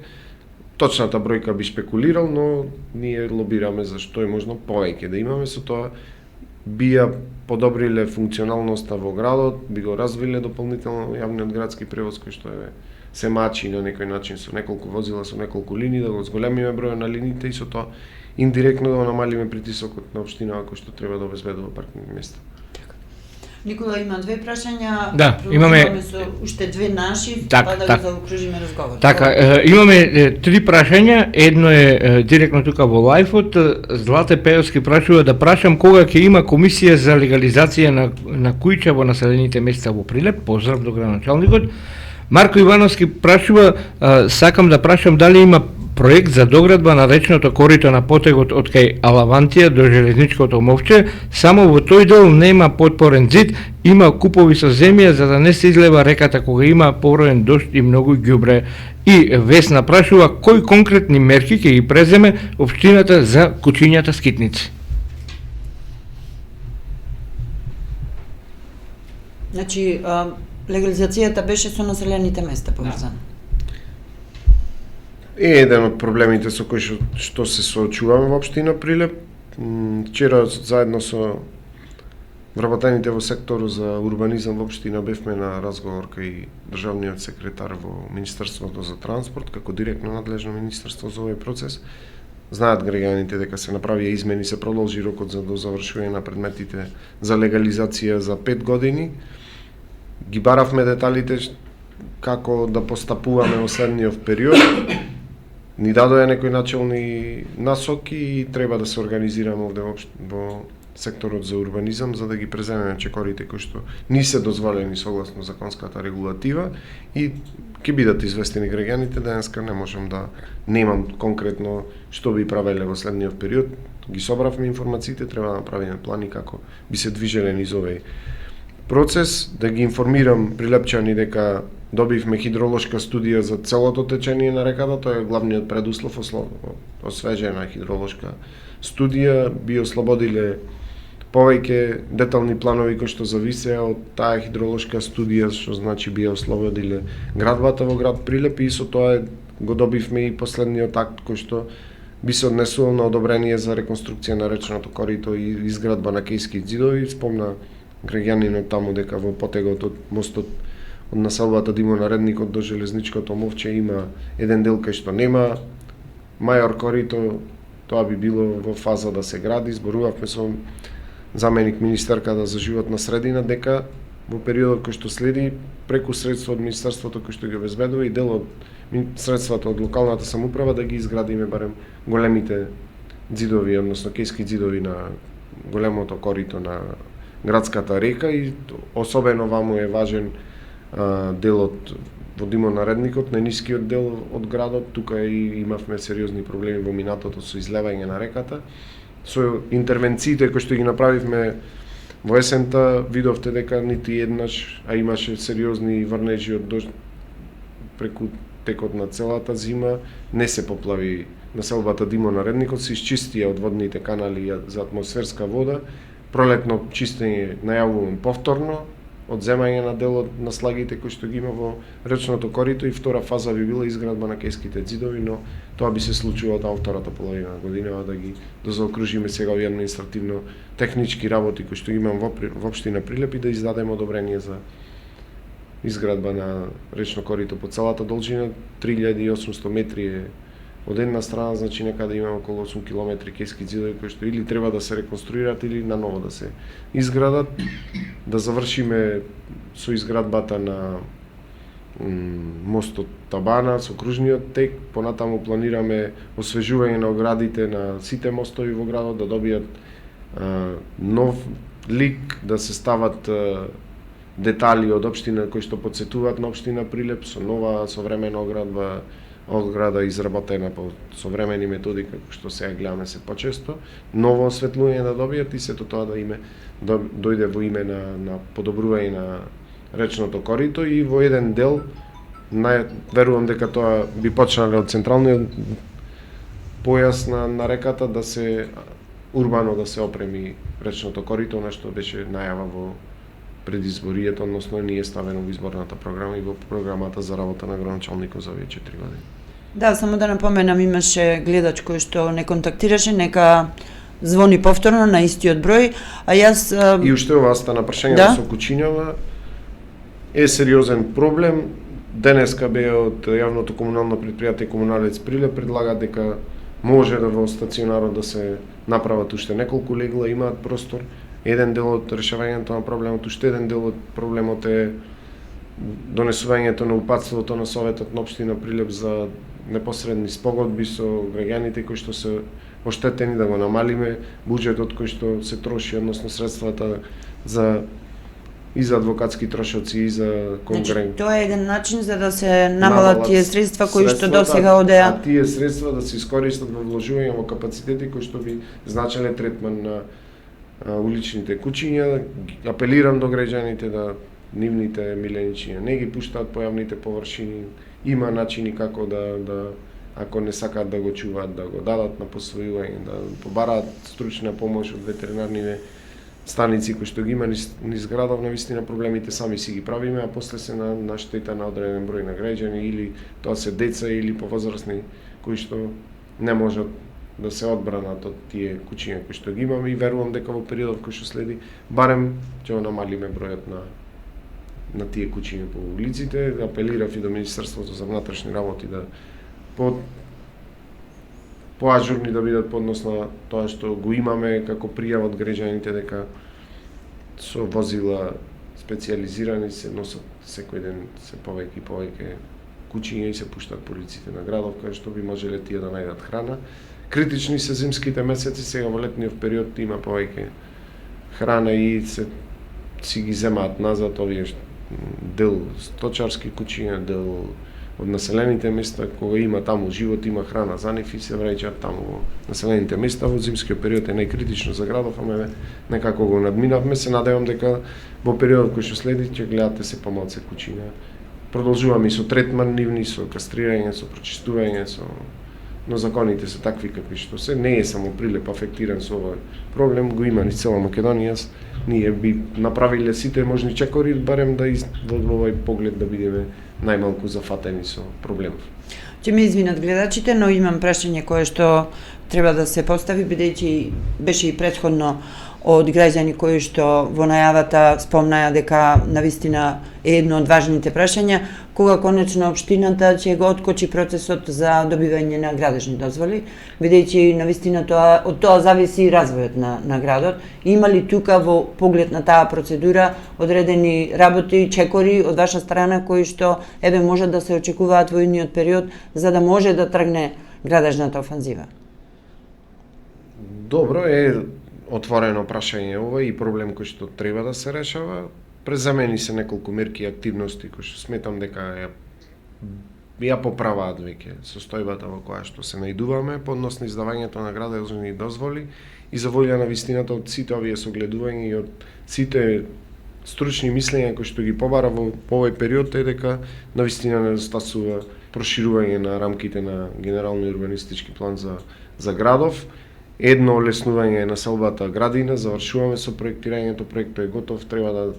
Точната бројка би шпекулирал, но ние лобираме за што е можно повеќе да имаме, со тоа би ја подобриле функционалноста во градот, би го развиле дополнително јавниот градски превоз кој што е се мачи на некој начин со неколку возила, со неколку линии, да го зголемиме бројот на линиите и со тоа индиректно да намалиме притисокот на општина кој што треба да обезбедува паркинг места. Никола има две прашања, Да, имаме со уште две наши, Так, па да так. го заокружиме разговор. Така, имаме три прашања, едно е директно тука во лајфот. Злате Пејовски прашува да прашам кога ќе има комисија за легализација на куќа во населените места во Прилеп. Поздрав до градоначалникот. Марко Ивановски прашува, сакам да прашам дали има проект за доградба на речното корито на потегот од кај Алавантија до железничкото мовче. Само во тој дел нема подпорен зид, има купови со земја за да не се излева реката кога има пороен дожд и многу ѓубре. И Весна прашува кои конкретни мерки ќе ги преземе општината за кучињата скитници. Значи, легализацијата беше со населените места поврзана. Е еден од проблемите со кои што се соочуваме во општина Прилеп. Вчера заедно со вработените во сектору за урбанизам во општина бевме на разговор кај државниот секретар во Министерството за транспорт, како директно надлежно министерство за овој процес. Знаат граѓаните дека се направија измени, се продолжи рокот за до завршување на предметите за легализација за 5 години. Ги баравме деталите како да постапуваме во следниот период. Ни дадоа некои начални насоки и треба да се организираме овде во секторот за урбанизам за да ги преземеме чекорите кои што ни се дозволени согласно законската регулатива и ќе бидат известени граѓаните. Денеска не можам да немам конкретно што би правеле во следниот период. Ги собравме информациите, треба да направиме плани како би се движеле низ овој процес, да ги информирам прилепчани дека добивме хидролошка студија за целото течение на реката, тоа е главниот предуслов, освежена хидролошка студија, би ослободиле повеќе детални планови кои што зависеа од таа хидролошка студија, што значи би ослободиле градбата во град Прилеп и со тоа го добивме и последниот акт кој што би се однесувал на одобрение за реконструкција на речното корито и изградба на кејски ѕидови. Спомна граѓанинот таму дека во потегот од мостот од населбата Димо Наредникот до железничкото мовче има еден дел кај што нема мајор корито, тоа би било во фаза да се гради. Зборувавме со заменик министерката за животна средина дека во периодот кој што следи преку средства од министерството кој што ги обезбедува и дел од средствата од локалната самоуправа да ги изградиме барем големите ѕидови, односно кејски ѕидови на големото корито на градската река и особено ваму е важен делот во димонаредникот, најнискиот дел од градот, тука и имавме сериозни проблеми во минатото со излевање на реката. Со интервенциите кои што ги направивме во есента, видовте дека нити еднаш, а имаше сериозни врнежи од дожд преку текот на целата зима, не се поплави населбата Димонаредникот, се изчистија одводните канали за атмосферска вода. Пролетно чистење најавувам повторно, одземање на дел од наслагите кои што ги има во речното корито, и втора фаза би била изградба на кејските ѕидови, но тоа би се случило од втората половина на годинава, да заокружиме сега овие административно технички работи кои што имам во општина Прилеп и да издадеме одобрение за изградба на речно корито по целата должина. 3800 метри е од една страна, значи некаде имаме околу 8 километри кејски ѕидови кои што или треба да се реконструират или наново да се изградат, да завршиме со изградбата на мостот Табана со кружниот тек. Понатаму планираме освежување на оградите на сите мостови во градот, да добијат нов лик, да се стават детали од општина кои што потсетуваат на општина Прилеп со нова современа ограда изработена по современи методи како што сега гледаме се почесто, ново осветлување да добијат и сето тоа да дојде во име на подобрување на речното корито. И во еден дел верувам дека тоа би почнале од централниот појас на реката да се урбано да се опреми речното корито, нешто беше најава во предизборието, односно не е ставено во изборната програма и во програмата за работа на градоначалникот за овие 4 години. Да, само да напоменам, имаше гледач кој што не контактираше, нека звони повторно на истиот број, а јас... И уште ова стана прашањето со Кучињава е сериозен проблем. Денеска бе од јавното комунално предпријатие Комуналец Прилеп предлага дека може да во стационарот да се направат уште неколку легла, имаат простор. Еден дел од решавањето на проблемот, уште еден дел од проблемот е донесувањето на упатството на Советот на општина Прилеп за непосредни спогодби со граѓаните кои што се оштетени, да го намалиме буџетот кој што се троши, односно средствата и за адвокатски трошоци и за конгрен. Значи, тоа е еден начин за да се намалат тие средства кои што досега одеа. А тие средства да се искористат во вложување во капацитети кои што би значеле третман на уличните кучиња. Апелирам до граѓаните да нивните миленичиња не ги пуштаат по јавните површини. Има начини како да ако не сакаат да го чуваат, да го дадат на посвојување, да побараат стручна помош од ветеринарните станици кои што ги има низ градов. Навистина проблемите сами си ги правиме, а после се на штета на одреден број на граѓани, или тоа се деца или повозрасни кои што не можат да се одбранат од тие кучиња кои што ги имаме, и верувам дека во периодот кој што следи барем ќе намалиме бројот на тие кучиња по улиците. Апелирав и до Министерството за внатрешни работи да поажурни да бидат по однос на тоа што го имаме како пријава од граѓаните дека со возила специјализирани се носат секој ден се повеќе и повеќе кучиња и се пуштаат по улиците на градов, каде што би можеле тие да најдат храна. Критични се зимските месеци, сега во летниот период има повеќе храна и си ги земаат назад овие дел сточарски кучиња, дел од населените места, кога има таму живот, има храна за нив и се враќаат таму во населените места. Во зимскиот период е најкритично за градов, ама некако го надминавме. Се надевам дека во периодот кој што следи ќе гледате се помалку кучиња. Продолжуваме и со третман нивни, со кастрирање, со прочистување, но законите се такви какви што се. Не е само Прилеп афектиран со овој проблем, го има низ цела Македонија. Ние би направиле сите можни чекори, барем да во овој поглед да бидеме најмалку зафатени со проблемов. Ќе ме извинат гледачите, но имам прашање кое што треба да се постави, бидејќи беше и претходно од граѓани кои што во најавата спомнаја дека навистина е едно од важните прашања, кога конечно општината ќе го откочи процесот за добивање на градежни дозволи, бидејќи навистина од тоа зависи и развојот на градот. Има ли тука во поглед на таа процедура одредени работи, чекори од ваша страна кои што може да се очекуваат во идниот период за да може да тргне градежната офанзива? Добро е отворено прашање ова и проблем кој што треба да се решава. Преземени се неколку мерки и активности кои што сметам дека ја поправаат веќе состојбата во која што се наидуваме, подносно издавањето на градежни дозволи и за волја на вистината од сите овие согледувања и од сите стручни мислења кои што ги побара во овој период е дека на вистина недостасува проширување на рамките на генералниот урбанистички план за градов, едно олеснување на селбата градина, завршуваме со проектирањето, проектот е готов, треба да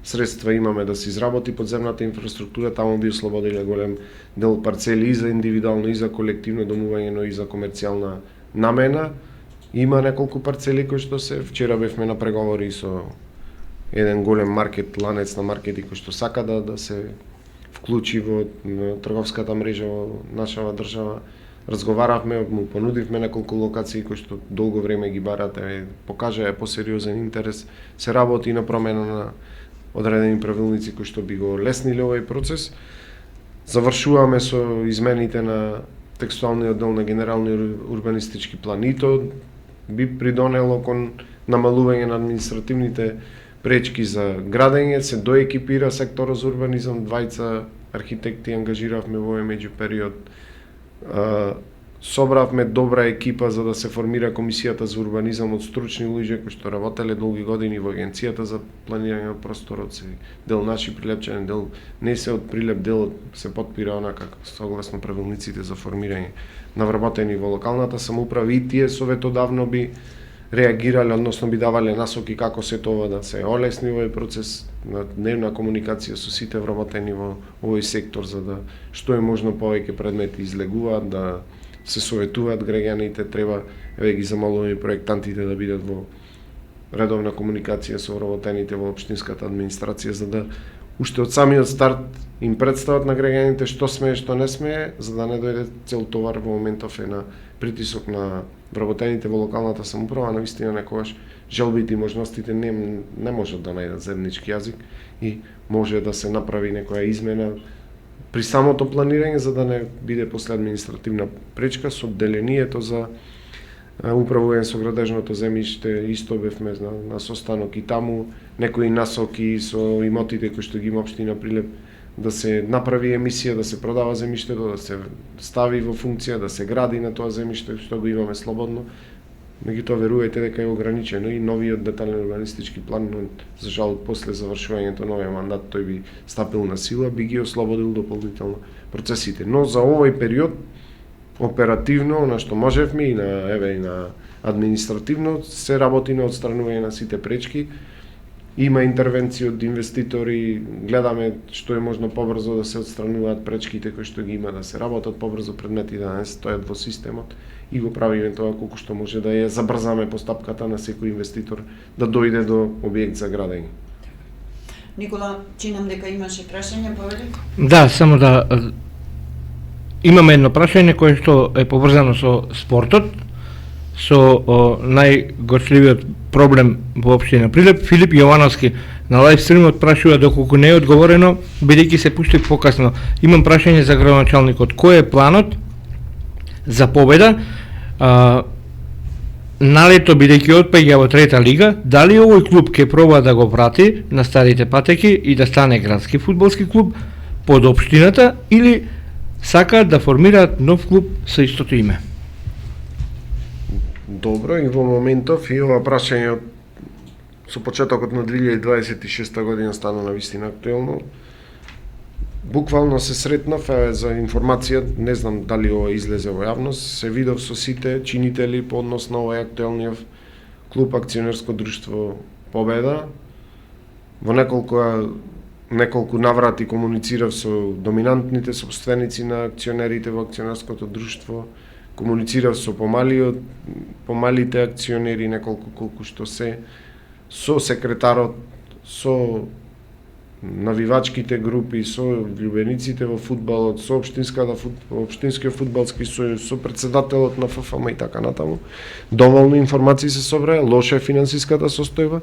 средства имаме да се изработи подземната инфраструктура, таму би ослободиле голем дел парцели и за индивидуално и за колективно домување, но и за комерцијална намена. Има неколку парцели кои што вчера бевме на преговори со еден голем маркет, ланец на маркети кој што сака да се вклучи во трговската мрежа во нашава држава. Разговаравме, му понудивме неколку локации кои што долго време ги барат, покажа посериозен интерес, се работи на промена на одредени правилници кои што би го лесниле овој процес. Завршуваме со измените на текстуалниот дел на генералниот урбанистички план и тоа би придонело кон намалување на административните пречки за градење, се доекипира секторот за урбанизам, двајца архитекти ангажиравме во овој меѓупериод. Собравме добра екипа за да се формира комисијата за урбанизам од стручни луѓе кои што работеле долги години во агенцијата за планирање на просторот, се дел наши прилепчани, дел не се од прилеп, дел се потпира онака согласно правилниците за формирање на вработени во локалната самоуправа и тие советодавно би реагирале, односно би давале насоки како се тоа да се олесни овој процес на дневна комуникација со сите вработени во овој сектор за да што е можно повеќе предмети излегуваат, да се советуваат граѓаните, треба ги замолуваме проектантите да бидат во редовна комуникација со вработените во општинската администрација за да уште од самиот старт им представат на граѓаните што смее, што не смее, за да не дојде цел товар во моментов на притисок на вработените во локалната самоуправа, на вистина некогаш желбите и можностите не можат да најдат заеднички јазик и може да се направи некоја измена при самото планирање за да не биде после административна пречка со делението за управување со градежното земјиште. Исто бевме на состанок и таму некои насоки со имотите кои што ги има општина Прилеп да се направи емисија, да се продава земјиштето, да се стави во функција, да се гради на тоа земјиште што го имаме слободно. Меѓутоа верувајте дека е ограничено и новиот детален урбанистички план, за жал после завршувањето новиот мандат тој би стапил на сила, би ги ослободил дополнително процесите. Но за овој период оперативно, на што можевме и на административно се работи на отстранување на сите пречки. Има интервенции од инвеститори, гледаме што е можно побрзо да се отстрануваат пречките кои што ги има, да се работат побрзо предмети да не стојат во системот и го правиме тоа колку што може да ја забрзаме постапката на секој инвеститор да дојде до објект за градење. Никола, чинам дека имаше прашање, повели? Да, само да имаме едно прашање кое што е поврзано со спортот, со најгорчливиот проблем во општина Прилеп. Филип Јовановски на лајв стримот прашува доколку не е одговорено, бидејќи се пушти покасно. Имам прашање за градоначалникот. Кој е планот за победа на лето, бидејќи отпаѓа во трета лига? Дали овој клуб ќе проба да го врати на старите патеки и да стане градски фудбалски клуб под општината или сакаат да формираат нов клуб со истото име? Добро, и во моментов и ова прашање со почетокот на 2026 година стана на вистина актуелно. Буквално се сретнав за информација, не знам дали ова излезе во јавност, се видов со сите чинители по однос на овој актуелниот клуб акционерско друштво Победа. Во неколку наврати комуницирав со доминантните собственици на акционерите во акционерското друштво, комуницирав со помалите акционери, неколку колку што се, со секретарот, со навивачките групи, со љубениците во фудбалот, со општинскиот фудбалски сојуз, со председателот на ФФМ и така натаму. Доволно информации се собраа, лоша е финансиската состојба.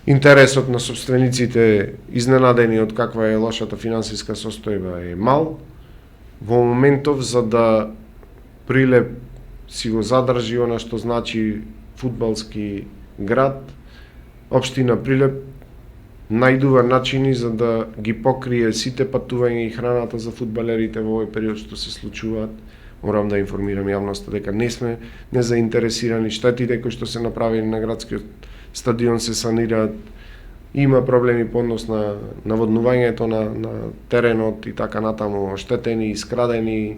Интересот на собствениците, изненадени од каква е лошата финансиска состојба, е мал. Во моментов за да Прилеп си го задржи она што значи фудбалски град, општина Прилеп најдува начини за да ги покрие сите патувања и храната за фудбалерите во овој период што се случуваат. Морам да информирам јавноста дека не сме незаинтересирани, штетите кои што се направени на градскиот стадион се санираат. Има проблеми по однос на наводнувањето на теренот и така натаму, оштетени, искрадени,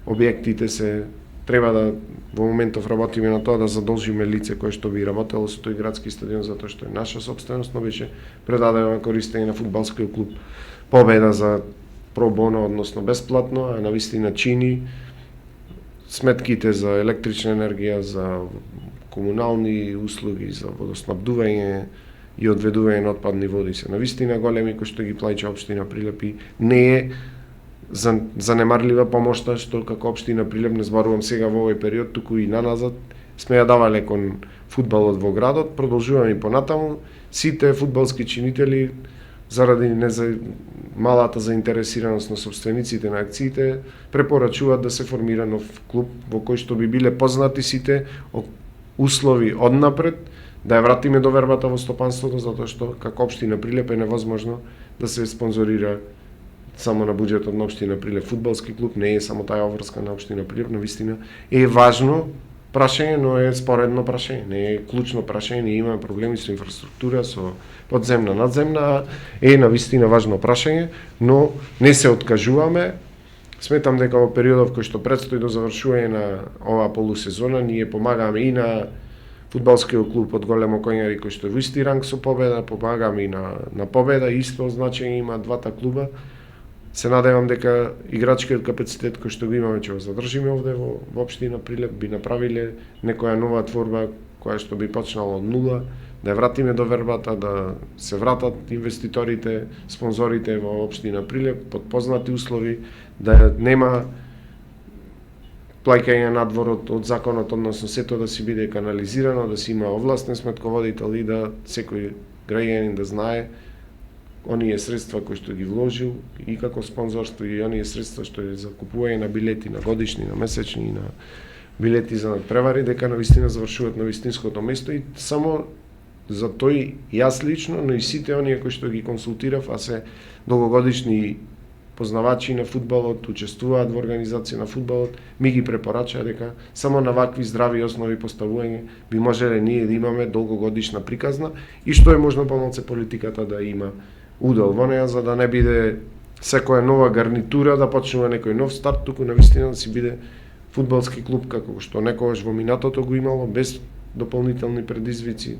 објектите се треба да во моментов работиме на тоа да задолжиме лице кое што би работело со тој градски стадион затоа што е наша сопственост, но беше предадено на користење на фудбалскиот клуб Победа за пробоно, односно бесплатно, а навистина чини сметките за електрична енергија, за комунални услуги, за водоснабдување и одведување на отпадни води се навистина големи кои што ги плаќа општина Прилеп и не е занемарлива помошта што како општина Прилеп, не зборувам сега во овој период, туку и наназад сме ја давале кон фудбалот во градот, продолжуваме и понатаму. Сите фудбалски чинители заради малата заинтересираност на собствениците на акциите препорачуваат да се формира нов клуб во кој што би биле познати сите услови однапред, да ја вратиме довербата во стопанството, затоа што како општина Прилеп е невозможно да се спонзорира само на буџетот на општина Прилеп фудбалски клуб, не е само таа обврска на општина Прилеп, навистина е важно прашање, но е споредно прашање, не е клучно прашање, ние имаме проблеми со инфраструктура, со подземна, надземна, е навистина важно прашање, но не се откажуваме. Сметам дека во периодов кој што предстои до завршување на оваа полусезона, ние помагаме и на фудбалскиот клуб од Големо Коњари кој што е во исти ранг со Победа, помагаме и на Победа, исто значење има двата клуба. Се надевам дека играчкиот капацитет кој што го имаме ќе го задржиме овде во општина Прилеп, би направиле некоја нова творба која што би почнала од нула, да ја вратиме довербата, да се вратат инвеститорите, спонзорите во општина Прилеп под познати услови, да нема плаќање надвор од законот, односно сето да си биде канализирано, да си има овластен сметководител и да секој граѓанин да знае оние средства кои што ги вложил и како спонзорство и оние средства што е за купување на билети на годишни, на месечни и на билети за надпревари, дека навистина завршуваат на вистинското место и само за тој јас лично, но и сите оние кои што ги консултирав, а се долгогодишни познавачи на фудбалот, учествуваат во организација на фудбалот, ми ги препорачаа дека само на вакви здрави основи поставување би можеле ние да имаме долгогодишна приказна и што е можно помалце политиката да има удел во неја, за да не биде секоја нова гарнитура да почнува некој нов старт, туку навистина да си биде фудбалски клуб како што некогаш во минатото го имало, без дополнителни предизвици.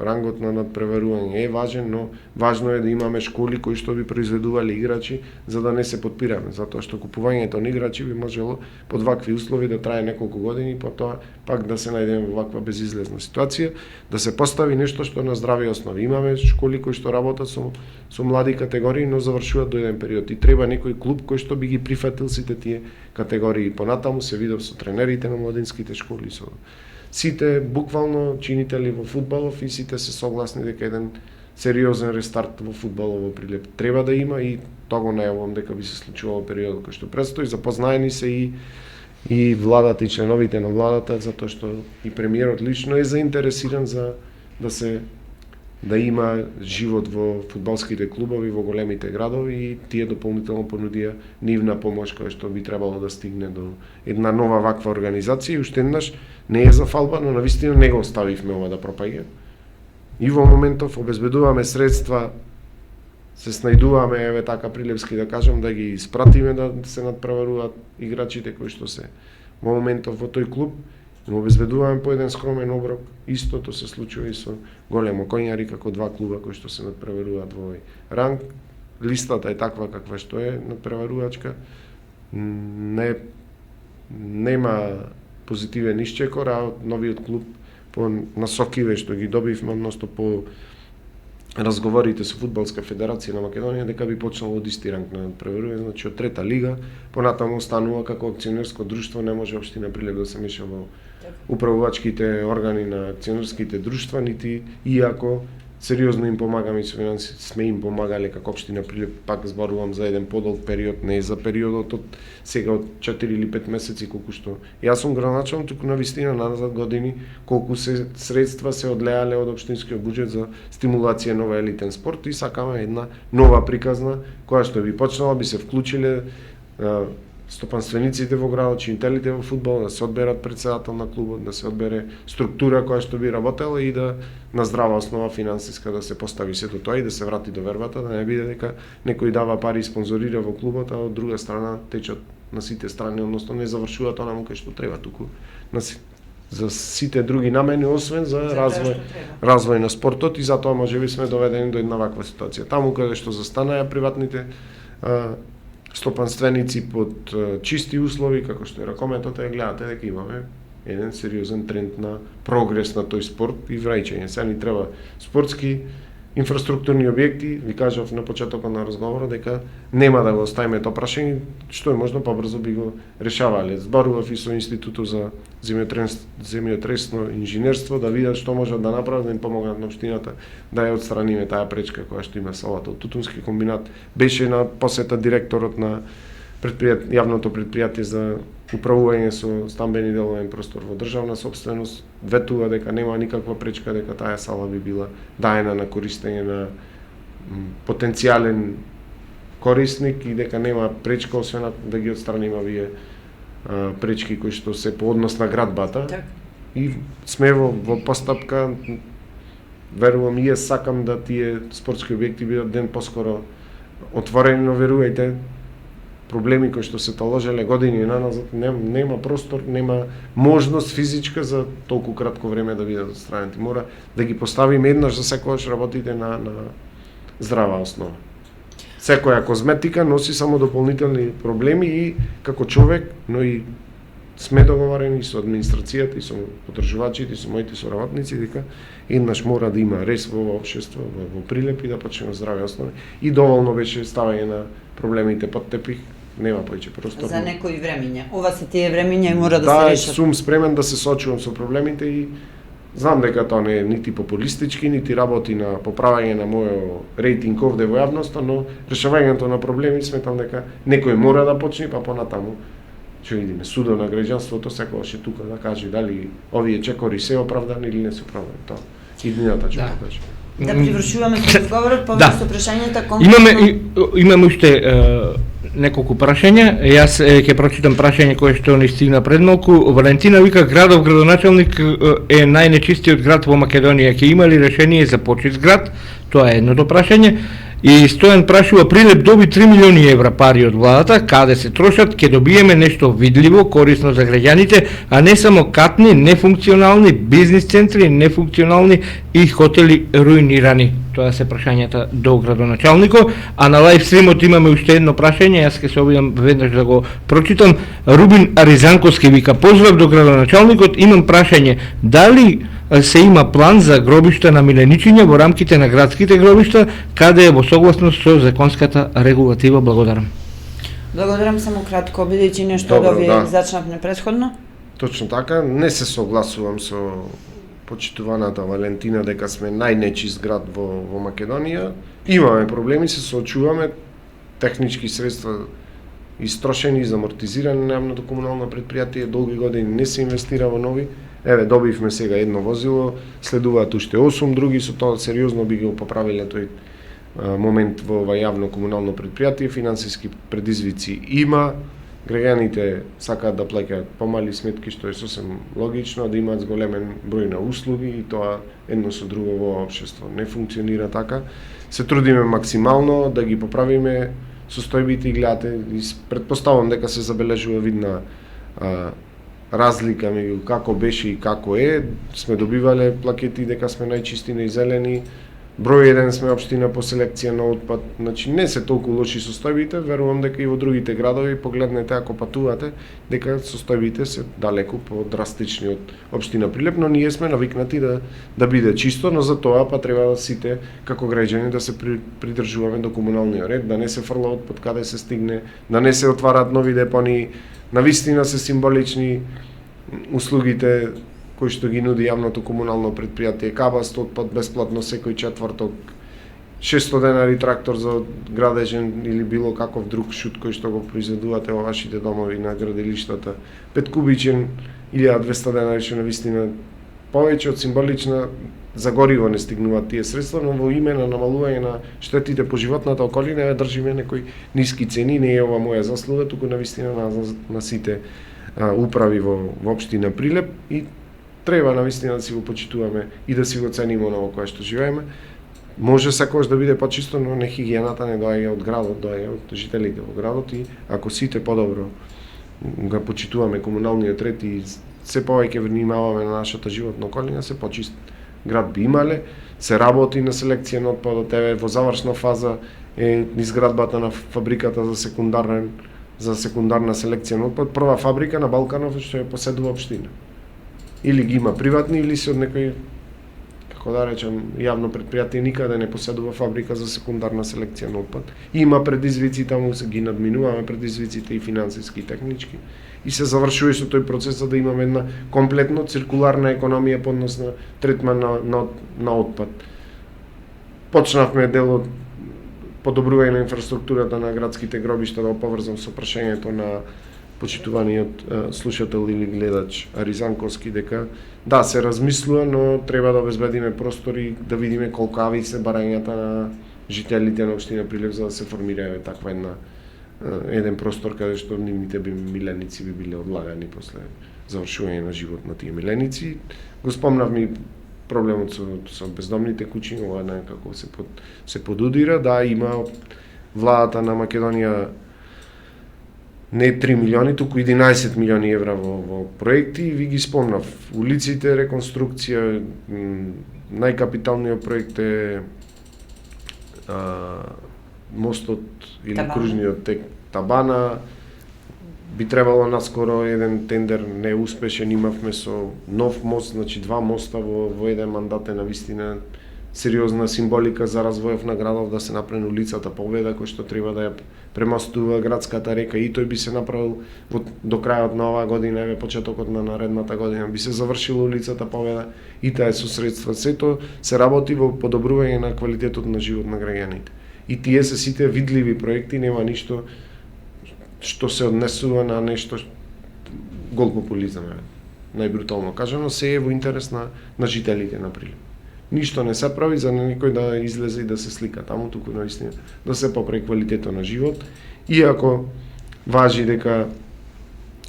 Рангот на надпреварување е важен, но важно е да имаме школи кои што би произведувале играчи за да не се подпираме, затоа што купувањето на играчи би можело под вакви услови да трае неколку години и потоа пак да се најдеме во ваква безизлезна ситуација, да се постави нешто што на здрави основи. Имаме школи кои што работат со млади категории, но завршуваат до еден период и треба некој клуб кој што би ги прифатил сите тие категории. Понатаму се видов со тренерите на младинските школи, со сите буквално чинители во фудбалов и сите се согласни дека еден сериозен рестарт во фудбалот во Прилеп треба да има и тоа го најавувам дека би се случувало во периодот кој што предстои. Запознаени се и владата и членовите на владата, затоа што и премиерот лично е заинтересиран за да има живот во фудбалските клубови во големите градови и тие дополнително понудија нивна помош која што би требало да стигне до една нова ваква организација и уште еднаш не е за фалба, но навистина не го оставивме ова да пропаѓа. И во моментов обезбедуваме средства, се снајдуваме, еве така прилепски да кажам, да ги испратиме да се надпреваруваат играчите кои што се во моментов во тој клуб, но обезбедуваме по еден скромен оброк. Истото се случува и со Големо Коњари како два клуба кои што се надпреваруваат во овој ранг. Листата е таква каква што е надпреварувачка. Нема позитивен исчекор, а новиот клуб по насокиве што ги добивме, односно по разговорите со Фудбалска федерација на Македонија дека би почнало од исти ранг на надпреварување, значи од трета лига, понатаму останува како акционерско друштво, не може општина Прилеп да се меша во управувачките органи на акционерските друштва, нити иако сериозно им помагаме и со финанси, сме им помагали како општина Прилеп, пак зборувам за еден подолг период, не за периодот од сега од 4 или 5 месеци колку што јас сум градоначалник, туку на вистина назад години колку се средства се одлеале од општинскиот буџет за стимулација на овој елитен спорт и сакаме една нова приказна која што би почнала, би се вклучиле стопанствениците во градот, чинителите во фудбал, да се одберат председател на клубот, да се одбере структура која што би работела и да на здрава основа финансиска да се постави сето тоа и да се врати до вербата, да не биде дека некој дава пари и спонзорира во клубот, а од друга страна течат на сите страни, односно не завршуваат онаму кај што треба, туку за сите други намени, освен за развој на спортот, и затоа можеби сме доведени до една ваква ситуација. Таму каде што застанаа приватните стопанственици под чисти услови, како што е ракометот, гледате дека имаме еден сериозен тренд на прогрес на тој спорт и враќање. Сега ни треба спортски инфраструктурни објекти. Ви кажав на почетокот на разговорот дека нема да го оставиме тоа прашање, што е можно побрзо би го решавале. Зборував и со Институтот за земјотресно инженерство да видат што можат да направат, да им помогнат на општината да ја отстраниме таа пречка која што има салата од Тутунски комбинат. Беше на посета директорот на јавното предпријатие за управување со стамбени деловен простор во државна собственост, ветува дека нема никаква пречка дека таа сала би била даена на користење на потенцијален корисник и дека нема пречка освен да ги отстраниме овие пречки кои што се по однос на градбата. Так. И сме во постапка, верувам и јас сакам да тие спортски објекти бидат ден поскоро отворени, но верувајте, проблеми кои што се таложеле години наназад, нема простор, нема можност физичка за толку кратко време да бидат отстранети. Мора да ги поставиме еднаш за секогаш работите на здрава основа. Секоја козметика носи само дополнителни проблеми и како човек, но и сме договорени со администрацијата и со подржувачите и со моите соработници дека еднаш мора да има рез во општество, во Прилеп и да почнеме здрави основи. И доволно беше ставање на проблемите под тепих, нема повеќе простор. За некои времиња. Ова се тие времиња и мора да се Да, решат. сум спремен да се соочувам со проблемите и знам дека тоа не е нити популистички, нити работи на поправање на мојот рейтинг овде во јавноста, но решавањето на проблеми сметам дека некој мора да почне, па понатаму ќе видиме судот на граѓанството секогаш е тука да каже дали овие чекори се оправдани или не се оправдани. Тоа иднината ќе покаже. Да привршуваме со разговорот, повеќе со прашањата Имаме уште неколку прашања. Јас ќе прочитам прашање кое што ни стигна пред малку. Валентина вика, градов градоначалник е најнечистиот град во Македонија. Ќе има ли решение за почист град? Тоа е едното прашање. И Стојан прашува, Прилеп доби 3 милиони евра пари од владата, каде се трошат, ќе добиеме нешто видливо, корисно за граѓаните, а не само катни, нефункционални бизнис центри, нефункционални и хотели руинирани. Тоа се прашањата до градоначалникот, а на лайв стримот имаме уште едно прашање, јас ќе се обидам веднаш да го прочитам. Рубин Аризанковски вика, поздрав до градоначалникот, имам прашање, дали се има план за гробишта на миленичиња во рамките на градските гробишта, каде е во согласност со законската регулатива? Благодарам. Благодарам, само кратко, бидејќи нешто Добро, да ви да. зачнавме претходно. Точно така, не се согласувам со почитуваната Валентина дека сме најнечист град во Македонија. Имаме проблеми, се соочуваме, технички средства истрошени и замортизирани на јавното комунално предпријатие, долги години не се инвестира во нови. Еве, добивме сега едно возило, следуваат уште 8 други, со тоа сериозно би го поправиле тој момент во ова јавно комунално предпријатие. Финансиски предизвици има, граѓаните сакаат да плаќаат помали сметки, што е сосем логично, да имаат зголемен број на услуги и тоа едно со друго во општество не функционира така. Се трудиме максимално да ги поправиме состојбите и гледате, претпоставам дека се забележува видна разлика меѓу како беше и како е. Сме добивале плакети дека сме најчисти, најзелени. Број 1 сме општина по селекција на отпад. Значи не се толку лоши состојбите, верувам дека и во другите градови погледнете ако патувате дека состојбите се далеку подрастични од општина Прилеп, но ние сме навикнати да биде чисто, но за тоа па треба да сите како граѓани да се придржуваме до комуналниот ред, да не се фрла отпад каде се стигне, да не се отвараат нови депонии. Навистина се символични услугите кој што ги нуди јавното комунално предпријатие Кабаст, отпад бесплатно секој четврток, 600 денари трактор за градежен или било каков друг шут кој што го произведувате во вашите домови на градилиштата, 5 кубичен 1200 денари, што навистина повеќе од символична за гориво не стигнуваат тие средства, но во име на намалување на штетите по животната околина ја држиме некои ниски цени, не е ова моја заслуга, туку навистина на сите управи во општина Прилеп и треба навистина да си го почитуваме и да си го цениме оново кое што живееме. Може секогаш да биде почисто, но не хигиената не доаѓа од градот, доаѓа од жителите во градот и ако сите подобро го почитуваме комуналниот ред и се повеќе внимаваме на нашата животна околина, се почист град би имале. Се работи на селекција на отпадот, еве во завршна фаза е изградбата на фабриката за секундарна селекција на отпад, прва фабрика на Балканов што ја поседува општина. Или ги има приватни или се од некој, како да речем, јавно предпријатие никаде не поседува фабрика за секундарна селекција на отпад. Има предизвици таму, се ги надминуваме предизвиците и финансиски и технички и се завршува со тој процес за да имаме една комплетно циркуларна економија по однос на третман на отпад. Почнавме дел од подобрување на инфраструктурата на градските гробишта, да оповрзам со прашањето на почитуваниот слушател или гледач Аризанковски, дека да, се размислува, но треба да обезбедиме простори, да видиме колкави се барањата на жителите на општина Прилеп за да се формира таква еден простор каде што нивните миленици би биле одлагани после завршување на живот на тие миленици. Го спомнав ми проблемот со бездомните куќи, ова некако се подудира, да, има владата на Македонија не 3 милиони, туку 11 милиони евра во проекти, ви ги спомнав. Улиците, реконструкција, најкапиталниот проект е мостот или кружниот тек Табана. Би требало наскоро еден тендер неуспешен имавме со нов мост, значи 2 моста во еден мандат е навистина сериозна символика за развојот на градов да се направи улицата Победа кој што треба да ја премостува градската река и тој би се направил до крајот на оваа година, еве почетокот на наредната година би се завршила улицата Победа и таа е со средства. Сето се работи во подобрување на квалитетот на живот на граѓаните. И тие се сите видливи проекти, нема ништо што се однесува на нешто гол популизам, најбрутално кажано, се е во интерес на жителите на Прилеп. Ништо не се прави за некој да излезе и да се слика таму, туку наистина да се поправи квалитетот на живот. Иако важи дека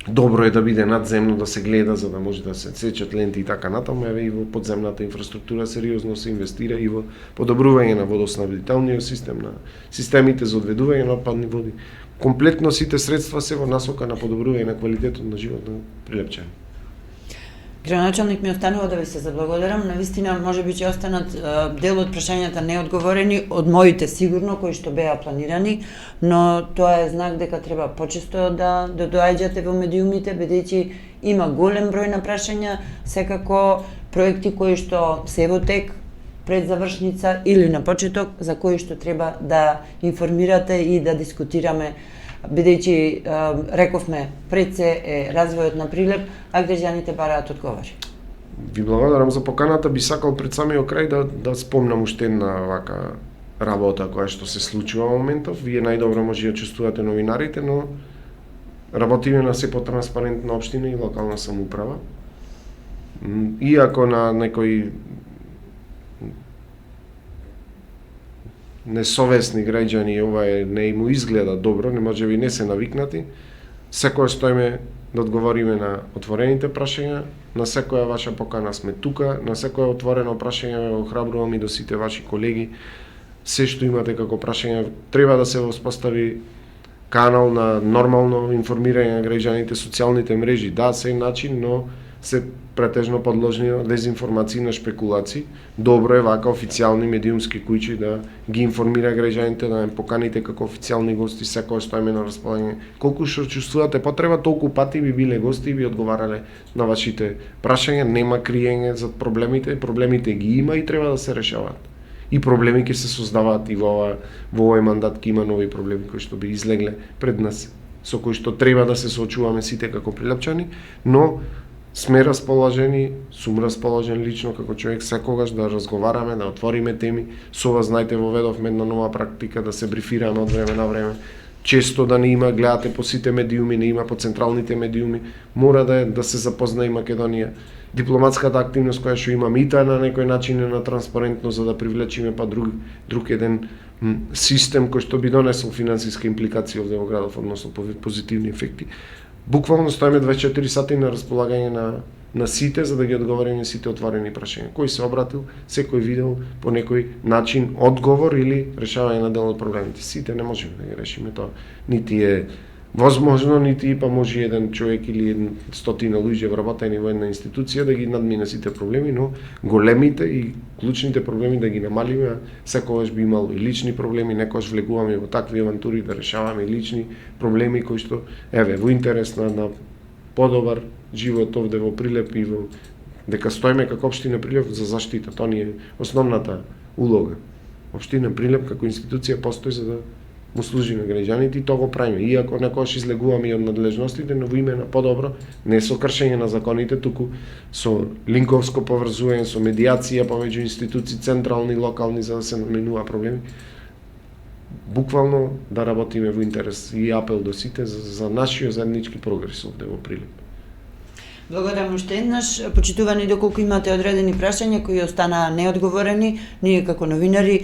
добро е да биде надземно да се гледа за да може да се сечат ленти и така натаму, еве и во подземната инфраструктура сериозно се инвестира и во подобрување на водоснабдителниот систем, на системите за одведување на отпадни води. Комплетно сите средства се во насока на подобрување на квалитетот на живот на прилепчани. Градоначалник, ми останува да ви се заблагодарам. Навистина, може би ќе останат дел од прашањата неодговорени, од моите сигурно, кои што беа планирани, но тоа е знак дека треба почесто да доаѓате во медиумите, бидејќи има голем број на прашања, секако проекти кои што се во тек, пред завршница или на почеток, за кои што треба да информирате и да дискутираме, бидејќи рековме пред се е развојот на Прилеп, а граѓаните бараат одговори. Ви благодарам за поканата, би сакал пред самиот крај да спомнам уште една вака работа која што се случува во моментов. Вие најдобро може да чувствувате новинарите, но работиме на се потранспарентна општина и локална самоуправа. Иако на некои несовесни граѓани ова не му изгледа добро, не може би не се навикнати, секоја стоиме да одговориме на отворените прашања, на секоја ваша покана сме тука, на секоја отворено прашање ве охрабрувам и до сите ваши колеги, се што имате како прашања, треба да се воспостави канал на нормално информирање на граѓаните, социјалните мрежи, да, се начин, но се претежно подложни на дезинформации, на шпекулации. Добро е вака официјални медиумски куќи да ги информира граѓаните, да не поканите како официјални гости, секој стоиме на располагање. Колку што чувствувате потреба, толку пати би биле гости и би одговарале на вашите прашања, нема криење за проблемите ги има и треба да се решаваат. И проблеми ќе се создаваат и во овој мандат ќе има нови проблеми кои што би излегле пред нас, со кои што треба да се соочуваме сите како прилепчани, но сме расположени, сум расположен лично како човек секогаш да разговараме, да отвориме теми. Со вас, знаете, воведовме една нова практика да се брифираме од време на време. Често да не има, гледате по сите медиуми, не има по централните медиуми, мора да се запознае Македонија. Дипломатската активност која што имаме и таа на некој начин е на транспарентно за да привлечиме па друг еден систем кој што би донесол финансиска импликација овде во градов, односно позитивни ефекти. Буквално стоиме 24 сати на располагање на сите за да ги одговориме сите отворени прашања. Кој се обратил, секој видел по некој начин одговор или решавање на дел од проблемите. Сите не можеме да ги решиме тоа. Нити е возможно, нити и па може еден човек или стотина луѓе вработени во една институција да ги надмине сите проблеми, но големите и клучните проблеми да ги намалиме, секогаш би имало и лични проблеми, некогаш влегуваме во такви авантури да решаваме и лични проблеми кои што во интерес на подобар живот овде во Прилеп и во дека стоиме како општина Прилеп за заштита. Тоа ни е основната улога. Општина Прилеп како институција постои за да му служи на граѓаните и тоа го правиме. Иако некогаш излегуваме и од надлежностите, но во име на подобро, не со кршење на законите, туку со линковско поврзување, со медиација помеѓу институции централни и локални за да се наминува проблеми. Буквално да работиме во интерес и апел до сите за нашиот заеднички прогрес овде во Прилеп. Благодарам уште еднаш. Почитувани, доколку имате одредени прашања кои останаа неодговорени, ние како новинари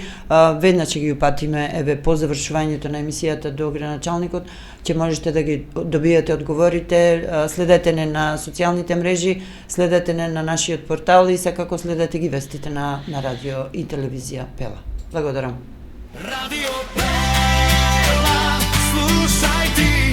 веднаш ќе ги упатиме по завршувањето на емисијата до граначалникот, ќе можете да ги добиете одговорите, следете не на социјалните мрежи, следете не на нашиот портал и секако следете ги вестите на радио и телевизија Пела. Благодарам. Radio Pela, slušaj ti.